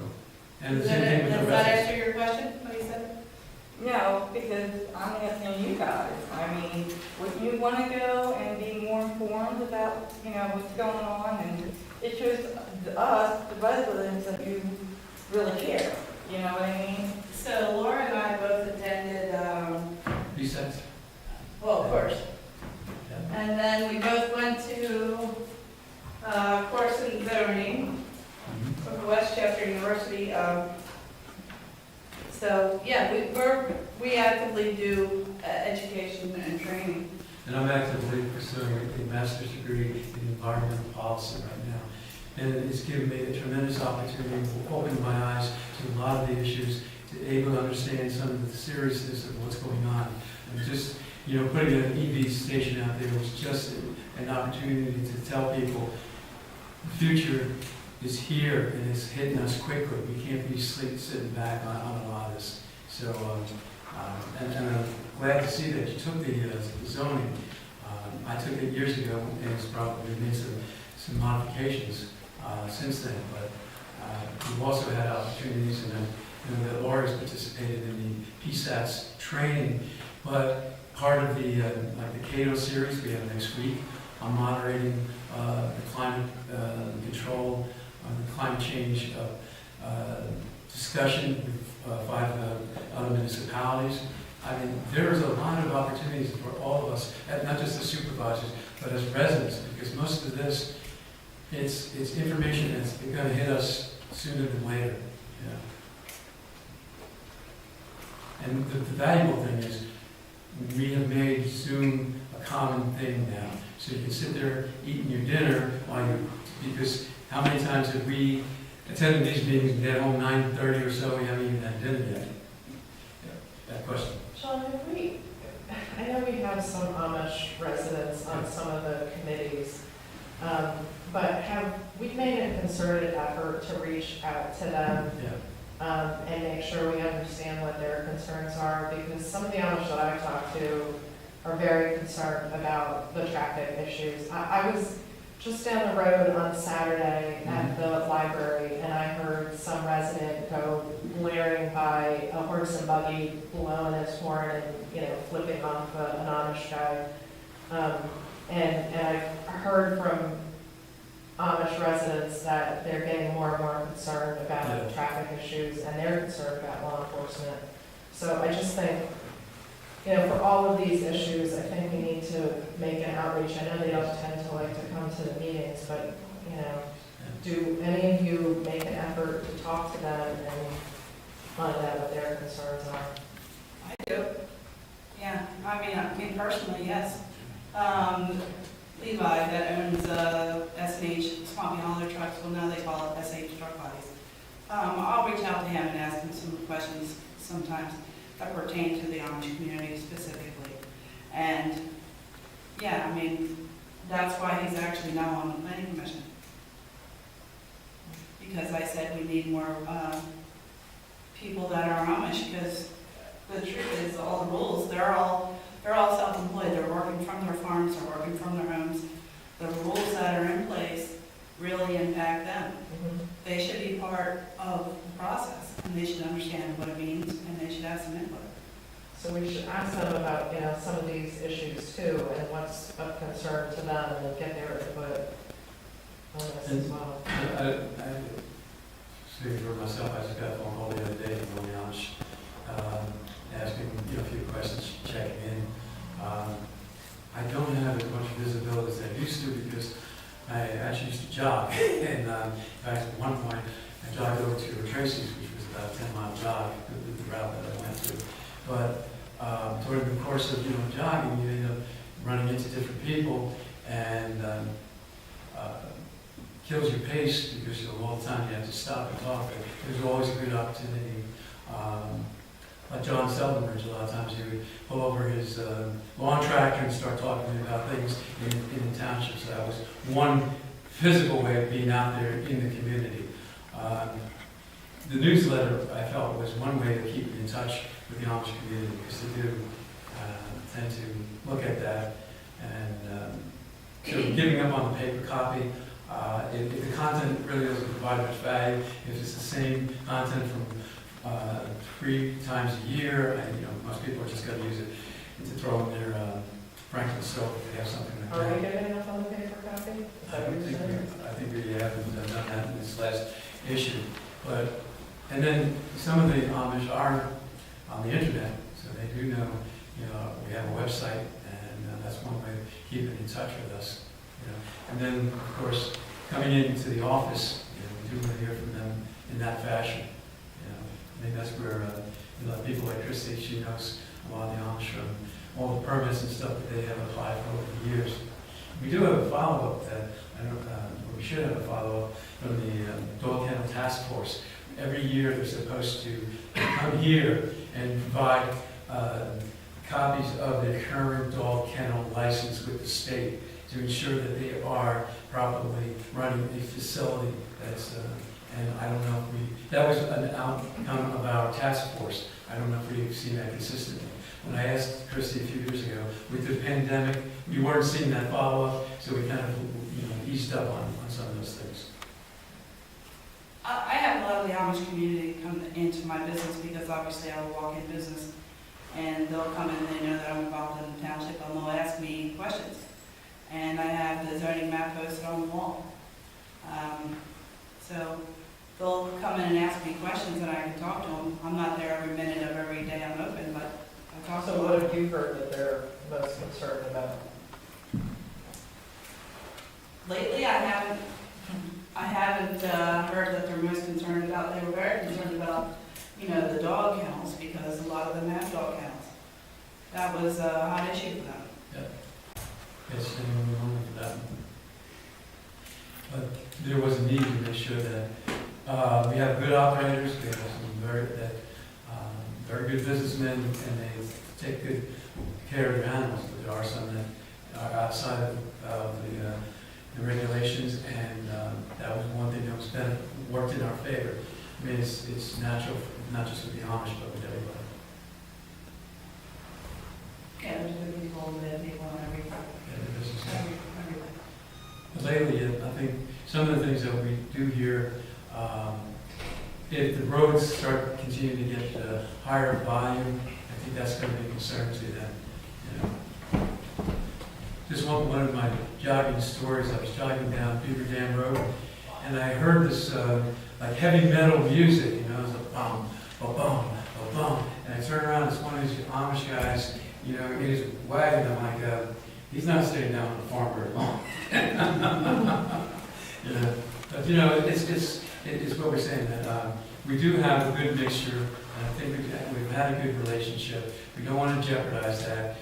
and the same thing with the Does that residents. answer your question, what you said? No, because I'm asking you guys. I mean, would you want to go and be more informed about, what's going on? And it shows us, the residents, that you really care. You know what I mean? So Laura and I both attended, Resets. well, of course. Yeah. And then we both went to course in zoning from Westchester University. So, yeah, we actively do education and training. And I'm actively pursuing a master's degree in environmental policy right now. And it's given me a tremendous opportunity to open my eyes to a lot of the issues, to able to understand some of the seriousness of what's going on. And just, putting an EV station out there was just an opportunity to tell people the future is here and it's hitting us quickly. We can't be sitting back on a lot of this. So, and I'm glad to see that you took the zoning. I took it years ago, and it's probably made some modifications since then. But we've also had opportunities, and that Laura's participated in the PSATS training. But part of the Cato series we have next week, I'm moderating the climate control, the climate change discussion with 5 other municipalities. I mean, there's a lot of opportunities for all of us, not just the supervisors, but as residents, because most of this, it's information that's going to hit us sooner than later. And the valuable thing is, we have made Zoom a common thing now. So you can sit there eating your dinner because how many times have we attended these meetings and get home 9:30 or so, we haven't even had dinner yet? That question. Sean, I know we have some Amish residents on some of the committees, but we've made a concerted effort to reach out to them and make sure we understand what their concerns are, because some of the Amish that I've talked to are very concerned about the traffic issues. I was just down the road on Saturday at the library, and I heard some resident go blaring by a horse and buggy, blowing his horn and, flipping off an Amish guy. And I've heard from Amish residents that they're getting more and more concerned about traffic issues, and they're concerned about law enforcement. So I just think, for all of these issues, I think we need to make an outreach. I know they don't tend to like to come to the meetings, but, do any of you make an effort to talk to them and find out what their concerns are? I do. Yeah, I mean personally, yes. Levi that owns S&H, Swampy Hauler Trucks, well now they call it SH Truck Bodies. I'll reach out to him and ask him some questions sometimes that pertain to the Amish community specifically. And yeah, I mean, that's why he's actually now on the planning commission. Because I said we need more people that are Amish, because the truth is, all the rules, they're all self-employed, they're working from their farms, they're working from their homes. The rules that are in place really impact them. They should be part of the process, and they should understand what it means, and they should have some input. So we should ask them about, some of these issues too, and what's of concern to them, and then get their input on this as well. Speaking for myself, I just got a phone call the other day from the Amish, asking, a few questions, checking in. I don't have as much visibility as I used to because I actually used to jog. And in fact, at one point, I jogged over to Tracy's, which was about a 10-mile jog, the route that I went through. But during the course of jogging, you end up running into different people, and kills your pace because all the time you have to stop and talk. But there's always a good opportunity. Like John Seldenbridge, a lot of times he would pull over his lawn tractor and start talking to me about things in the township. So that was one physical way of being out there in the community. The newsletter, I felt, was one way to keep in touch with the Amish community, because they do tend to look at that. And so giving up on the paper copy, if the content really doesn't provide much value, if it's the same content from 3 times a year, and most people are just going to use it to throw in their Franklin soap if they have something like that. Are we getting enough on the paper copy? Is that what you're saying? I think we haven't done that in this last issue. And then some of the Amish are on the internet, so they do know, we have a website, and that's one way of keeping in touch with us. And then, of course, coming into the office, we do want to hear from them in that fashion. I think that's where people like Christy, she knows a lot of the Amish from all the permits and stuff that they have applied for over the years. We do have a follow-up that, we should have a follow-up from the Dog Kennel Task Force. Every year they're supposed to come here and provide copies of their current dog kennel license with the state to ensure that they are properly running a facility that's, and I don't know if that was an outcome of our task force. I don't know if we've seen that consistently. When I asked Christy a few years ago, with the pandemic, we weren't seeing that follow-up, so we kind of eased up on some of those things. I have a lot of the Amish community come into my business because obviously I have a walk-in business, and they'll come in and they know that I'm involved in the township, and they'll ask me questions. And I have the zoning map posted on the wall. So they'll come in and ask me questions, and I can talk to them. I'm not there every minute of every day I'm open, but I talk to them. So what have you heard that they're most concerned about? Lately, I haven't heard that they're most concerned about. They were very concerned about, the dog kennels, because a lot of them have dog kennels. That was a hot issue for them. Yes, anyone wrong with that? But there was a need to make sure that we have good operators, we have some very good businessmen, and they take good care of their animals. But there are some that are outside of the regulations, and that was one thing that was worked in our favor. I mean, it's natural, not just with the Amish, but with everybody. Yeah, there's good people and bad people and everything. But lately, I think some of the things that we do here, if the roads start continuing to get higher volume, I think that's going to be a concern to them. Just one of my jogging stories, I was jogging down Beaver Dam Road, and I heard this like heavy metal music, it was a bum, a bum, a bum, and I turned around, it's one of these Amish guys, in his wagon. I'm like, he's not staying down on the farm very long. But it's what we're saying, that we do have a good mixture, and I think we've had a good relationship. We don't want to jeopardize that.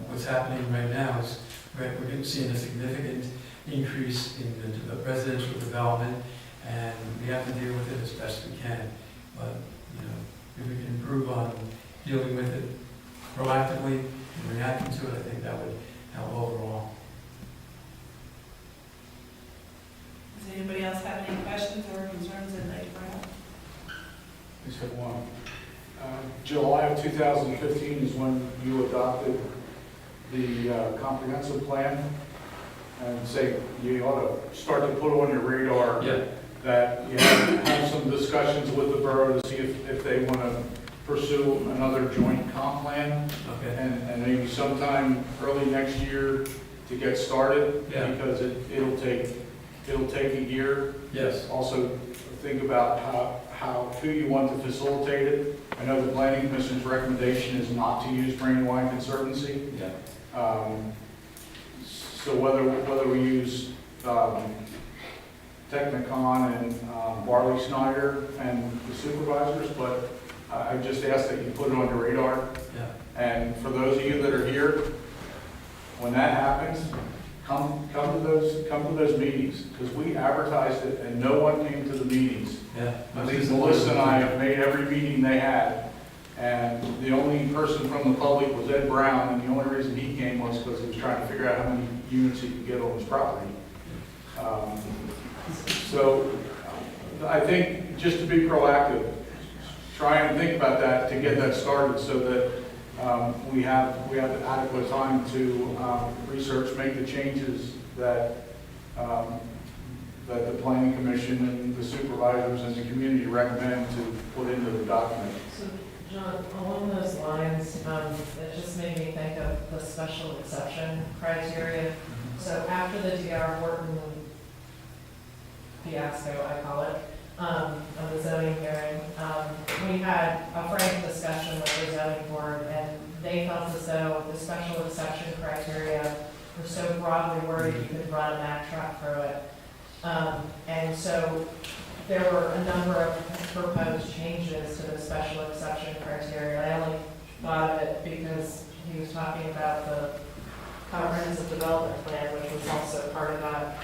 What's happening right now is we're seeing a significant increase in the residential development, and we have to deal with it as best we can. But if we can improve on dealing with it proactively and reacting to it, I think that would help overall. Does anybody else have any questions or concerns they'd like to bring up? Just have one. July of 2015 is when you adopted the comprehensive plan. And say you ought to start to put on your radar Yeah. that you have some discussions with the borough to see if they want to pursue another joint comp plan. Okay. And maybe sometime early next year to get started. Yeah. Because it'll take a year. Yes. Also, think about who you want to facilitate it. I know the planning commission's recommendation is not to use Brandywine Conservancy. Yeah. So whether we use Technicon and Barley Snyder and the supervisors, but I just ask that you put it on your radar. Yeah. And for those of you that are here, when that happens, come to those meetings, because we advertised it and no one came to the meetings. Yeah. At least Melissa and I have made every meeting they had. And the only person from the public was Ed Brown, and the only reason he came was because he was trying to figure out how many units he could get on his property. So I think just to be proactive, try and think about that to get that started so that we have the adequate time to research, make the changes that the planning commission and the supervisors and the community recommend to put into the document. So, John, along those lines, it just made me think of the special exception criteria. So after the D.R. Horton fiasco, I call it, of the zoning hearing, we had a frank discussion with the zoning board, and they felt as though the special exception criteria were so broadly worded you could run a Mack truck through it. And so there were a number of proposed changes to the special exception criteria. I only thought of it because he was talking about the comprehensive development plan, which was also part of that.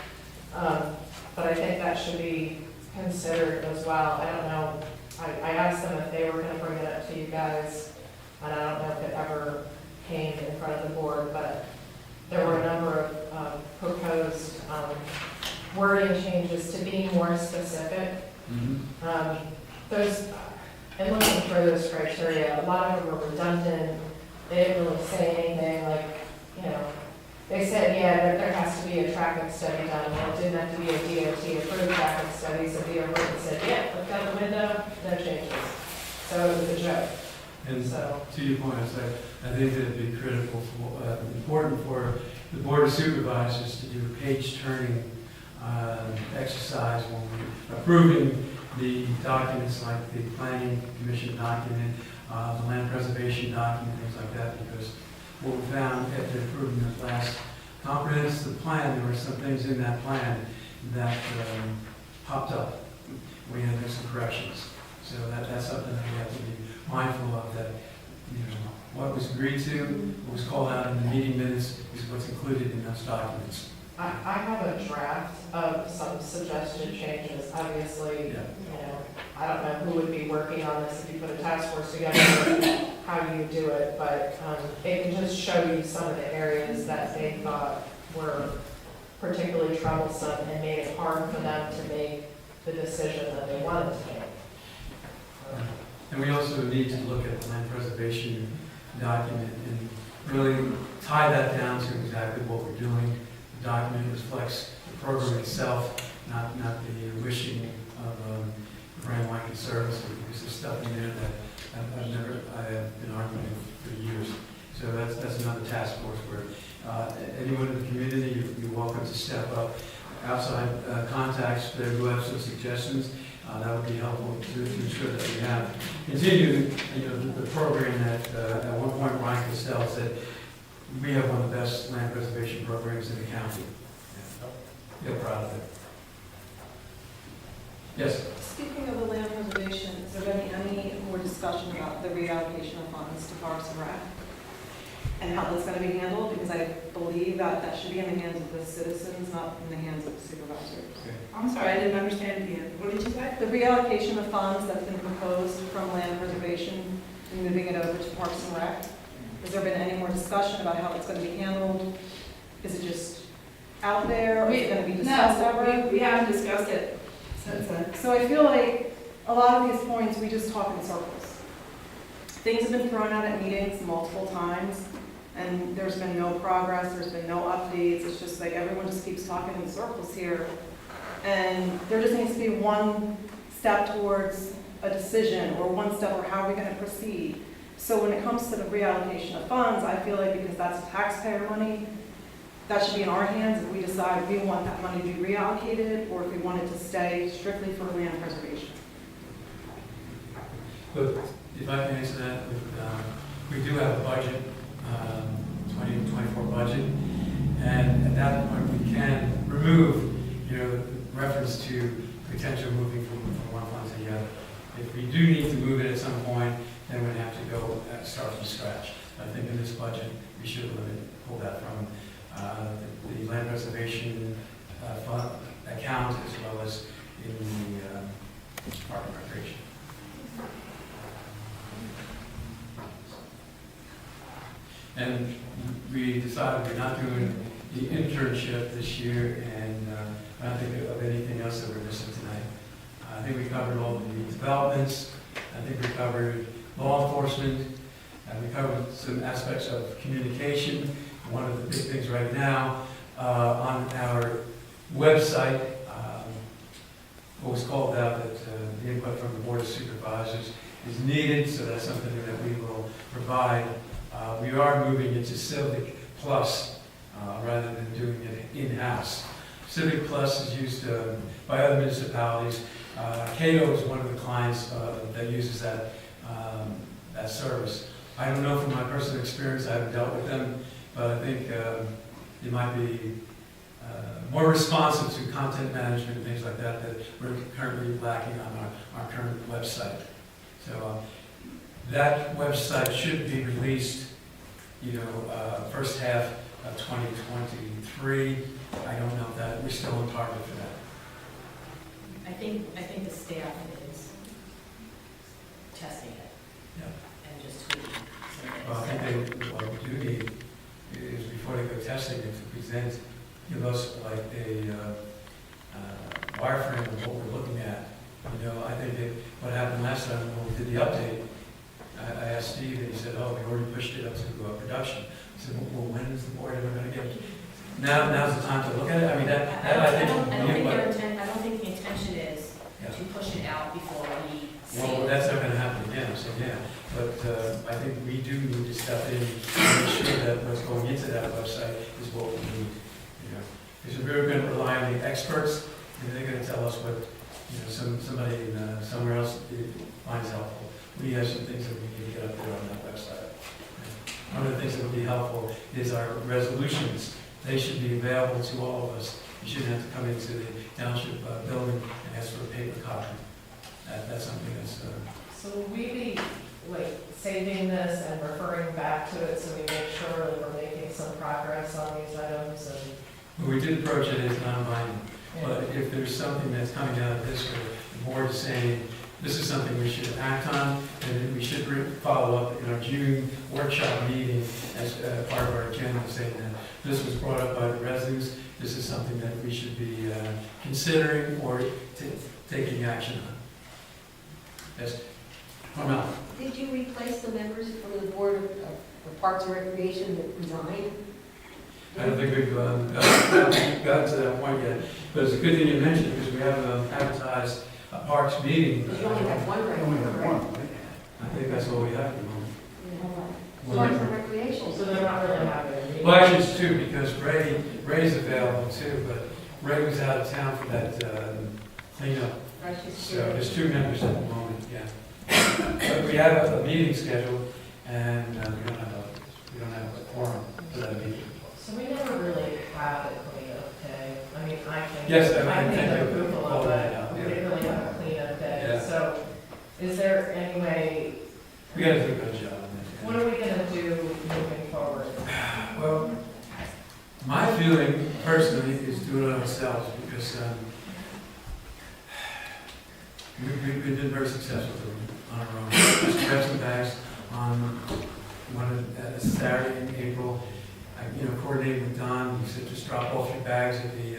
But I think that should be considered as well. I don't know, I asked them if they were going to bring it up to you guys, and I don't know if it ever came in front of the board, but there were a number of proposed wording changes to be more specific. Those, and looking for those criteria, a lot of them were redundant. They didn't really say anything like, you know, they said, yeah, there has to be a traffic study done. Well, it didn't have to be a DOT approved traffic study, so D.R. Horton said, yeah, look out the window, no changes. So it was a joke. And So, to your point, I think that it'd be critical, important for the Board of Supervisors to do a page-turning exercise when we're approving the documents like the Planning Commission document, the Land Preservation document, things like that, because what we found after approving the last comprehensive plan, there were some things in that plan that popped up. We had to make some corrections. So that's something that we have to be mindful of, that, you know, what was agreed to, what was called out in the meeting minutes is what's included in those documents. I have a draft of some suggested changes. Obviously, Yeah. you know, I don't know who would be working on this if you put a task force together, how do you do it, but it can just show you some of the areas that they thought were particularly troublesome and made it hard for them to make the decision that they wanted to make. And we also need to look at the land preservation document and really tie that down to exactly what we're doing. The document reflects the program itself, not the wishing of Brandywine Conservancy, because there's stuff in there that I have been arguing for years. So that's another task force where anyone in the community, you're welcome to step up. Outside contacts, there who have some suggestions, that would be helpful to ensure that we have continued, you know, the program that at one point Ryan Costell said we have one of the best land preservation programs in the county. Feel proud of it. Yes. Speaking of the land preservation, is there been any more discussion about the reallocation of funds to Parks and Rec? And how that's going to be handled? Because I believe that that should be in the hands of the citizens, not in the hands of the supervisors. I'm sorry, I didn't understand you. What did you say? The reallocation of funds that's been proposed from land preservation and moving it over to Parks and Rec, has there been any more discussion about how it's going to be handled? Is it just out there, or is it going to be discussed ever? We haven't discussed it since then. So I feel like a lot of these points, we just talk in circles. Things have been thrown out at meetings multiple times, and there's been no progress, there's been no updates. It's just like everyone just keeps talking in circles here. And there just needs to be one step towards a decision, or one step, or how are we going to proceed. So when it comes to the reallocation of funds, I feel like because that's taxpayer money, that should be in our hands if we decide if we want that money to be reallocated, or if we want it to stay strictly for land preservation. But if I can answer that, we do have a budget, 2024 budget, and at that point we can remove, reference to potential moving from one fund to the other. If we do need to move it at some point, then we'd have to go start from scratch. I think in this budget, we should pull that from the land preservation fund account, as well as in the Park and Recreation. And we decided we're not doing the internship this year, and I don't think of anything else that we're missing tonight. I think we covered all the developments. I think we covered law enforcement, and we covered some aspects of communication. One of the big things right now on our website, what was called out that the input from the Board of Supervisors is needed, so that's something that we will provide. We are moving into Civic Plus rather than doing it in-house. Civic Plus is used by other municipalities. Cato is one of the clients that uses that service. I don't know from my personal experience, I haven't dealt with them, but I think it might be more responsive to content management and things like that that we're currently lacking on our current website. So that website should be released, first half of 2023. I don't know if that we're still on target for that. I think the staff is testing it. Yeah. And just tweaking some things. Well, I think what we do need is before they go testing it to present, give us like a wireframe of what we're looking at. I think that what happened last time when we did the update, I asked Steve and he said, oh, we already pushed it up to production. I said, well, when is the board ever going to get it? Now's the time to look at it. I mean, I don't think the intention is to push it out before we see well, it. that's not going to happen again, so yeah. But I think we do need to step in and make sure that what's going into that website is what we need. Because we're going to rely on the experts, and they're going to tell us what somebody somewhere else finds helpful. We have some things that we need to get up there on that website. One of the things that would be helpful is our resolutions. They should be available to all of us. You shouldn't have to come into the township building and ask for a paper copy. That's something that's... So will we be saving this and referring back to it so we make sure that we're making some progress on these items? And we did approach it as non-binding. yeah. But if there's something that's coming out of this, where the board is saying, this is something we should act on, and we should follow up in our June workshop meeting as part of our agenda, saying that this was brought up by the residents, this is something that we should be considering or taking action on. Yes, Carmel. Did you replace the members from the Board of Parks and Recreation that resigned? I don't think we've gotten to that point yet, but it's a good thing you mentioned, because we have advertised a parks meeting. You only have one right now, right? I think that's what we have at the moment. Parks and Recreation. So they're not really having a meeting? Well, actually, it's two, because Ray's available too, but Ray was out of town for that cleanup. So there's two members at the moment, yeah. But we have a meeting scheduled, and we don't have a quorum for that meeting. So we never really have a cleanup day. I mean, I can Yes, take approval of it. yeah. We didn't really have a cleanup day. Yeah. So is there any way? We got to do a good job on this. What are we going to do moving forward? Well, my feeling personally is do it ourselves, because we've been very successful on our own. Just grab some bags on a Saturday in April. I coordinated with Don. He said, just drop off your bags at the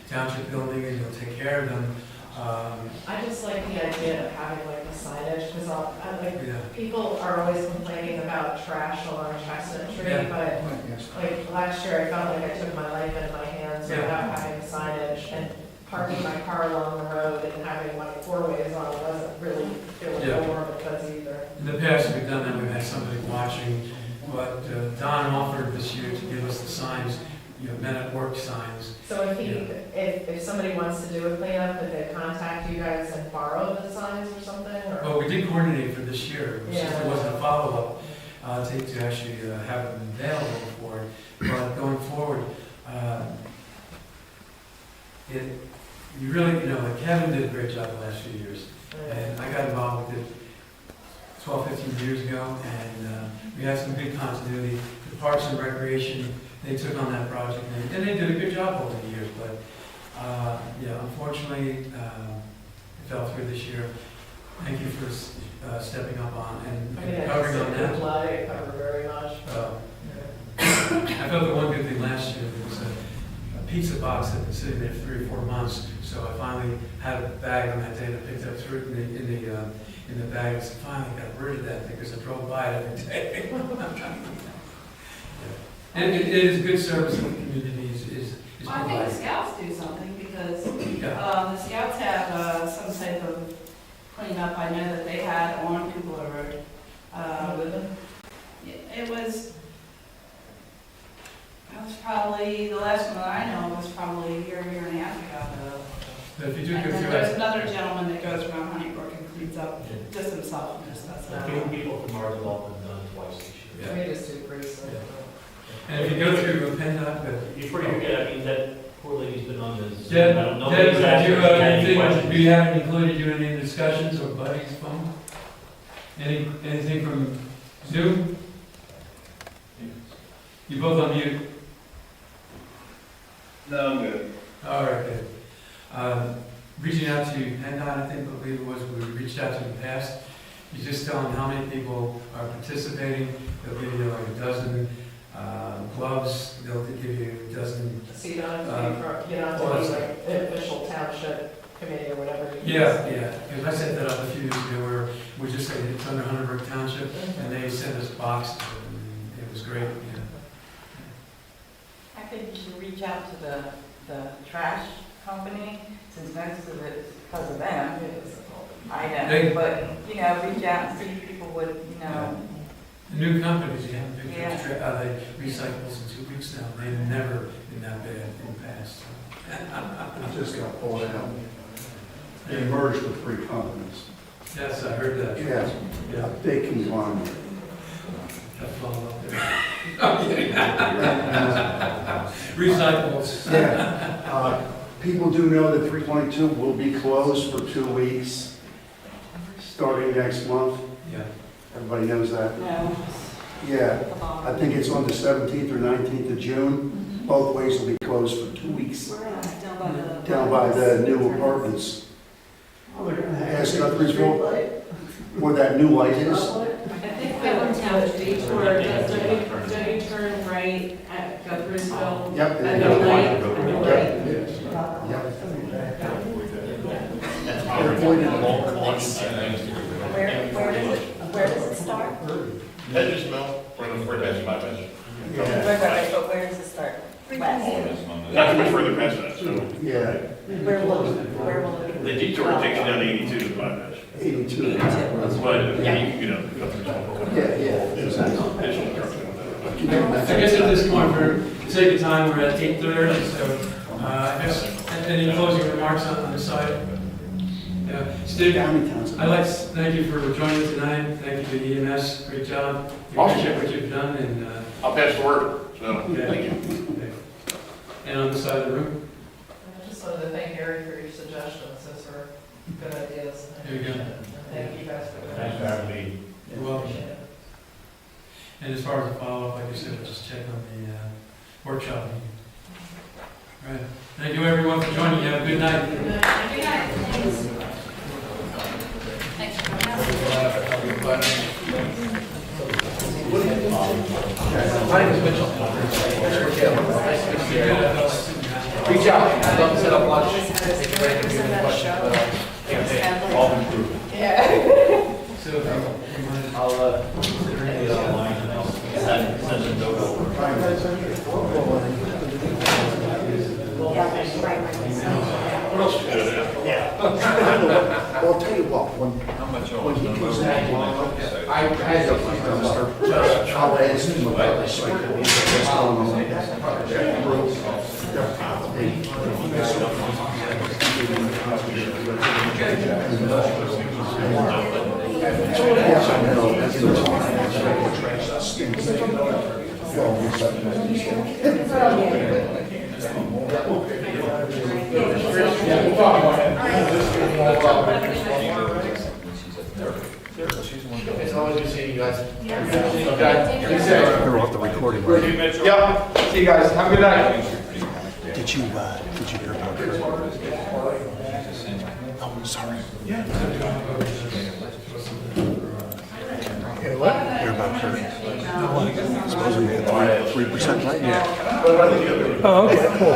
township building and he'll take care of them. I just like the idea of having like a signage, because I like, Yeah. people are always complaining about trash along Chestnut Street, Yeah. but like last year I felt like I took my life in my hands Yeah. without having signage, and parking my car along the road and having my four-ways on wasn't really feeling Yeah. warm because either. In the past, we've done that, we've had somebody watching, but Don offered this year to give us the signs, men at work signs. So if somebody wants to do a cleanup, could they contact you guys and borrow the signs or something, or? Well, we did coordinate for this year, it was just, Yeah. there wasn't a follow-up to actually have it available for it. But going forward, you really, like Kevin did a great job the last few years. And I got involved with it 12, 15 years ago, and we had some good continuity. The Parks and Recreation, they took on that project, and they did a good job over the years, but, unfortunately, it fell through this year. Thank you for stepping up on I mean, and covering on that. It covered very much. I felt the one good thing last year, there was a pizza box that had been sitting there for 3 or 4 months, so I finally had a bag on that day that I picked up through it in the bag, so finally got rid of that thing, because I drove by it every day. And it is good service to the community, is I think the provided. scouts do something, because Yeah. the scouts have some type of cleanup. I know that they had on Kugler Road. It was probably, the last one that I know was probably a year and a half ago. But if you do And go then through there's that, another gentleman that goes around Honeybrook and cleans up just himself and just does that. People from our development done it twice this year. We just do Graceland. and if you go through PennDOT, Before you forget, I mean, that poor lady's been on this. Deb, I don't know. Deb, Nobody's do asked her any do you have included you in any discussions or buddies phone? Anything from Zoom? You both on mute? No, I'm good. All right, good. Reaching out to PennDOT, I believe it was, we reached out to in the past. You just tell them how many people are participating. They'll give you like a dozen gloves. They'll give you a dozen. So you don't have to be, like an official township committee or whatever. Yeah. Because I set that up a few years ago where we just said it's under Hunterbrook Township, and they sent us boxes, and it was great. Yeah. I think you should reach out to the trash company, since most of it is because of them. I know, but, reach out and see if people would, The new companies, you haven't picked Yeah. up, they recycles in 2 weeks now. They've never been that bad in the past. It just got bought out. They merged with 3 companies. Yes, I heard that. Yeah, Yeah. big conglomerate. That follow up there. I'm kidding. Recyclables. Yeah. People do know that 322 will be closed for 2 weeks, starting next month. Yeah. Everybody knows that? No. Yeah, I think it's on the 17th or 19th of June. Both ways will be closed for 2 weeks. Down by the new apartments. Ask Guthriesville where that new light is. I think that one's out of beach where don't you turn right at Guthriesville? Yep. At the light, at the light. Where does it start? Hedges Mill, where that's my best. But where does it start? West. Not too much further past that, so. Yeah, Where will it The detour takes you down to 82 to my best. 82. But, yeah, you can get up. Yeah, exactly. Additional trucks and whatever. I guess at this point, for the sake of time, we're at 8:30, so I guess, any closing remarks on the side? Yeah, Steve, I'd like to thank you for joining thank you to EMS, great job. We appreciate what you've done, and, I'll pass the word, so, thank you. Okay. And on the side of the room? I just wanted to thank Harry for your suggestions, those were good ideas. There you go. Thank you guys for that. Thanks for having me. You're welcome. And as far as the follow-up, like I said, we'll just check on the workshop meeting. All right. Thank you, everyone, for joining. You have a good night. Good night. Thanks. Thanks for coming out. My name is Mitchell. Nice to meet you. Reach out. I'd love to set up lunch. If you're ready to do any questions. I'll, get it online and I'll send it over. What else you got there? Well, I'll tell you what, when he comes back, I'll ask him about this. What's going on? Brook. Yes, I know. That's the It's always good seeing you guys. Okay, be safe. They're off the recording. Yep, see you guys, have a good night. Did you hear about Kurt? Oh, sorry. Hear about Kurt? Supposedly we had 3% right now. Oh, okay, cool. I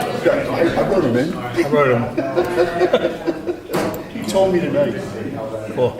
wrote him in. I wrote him. He told me tonight. Cool.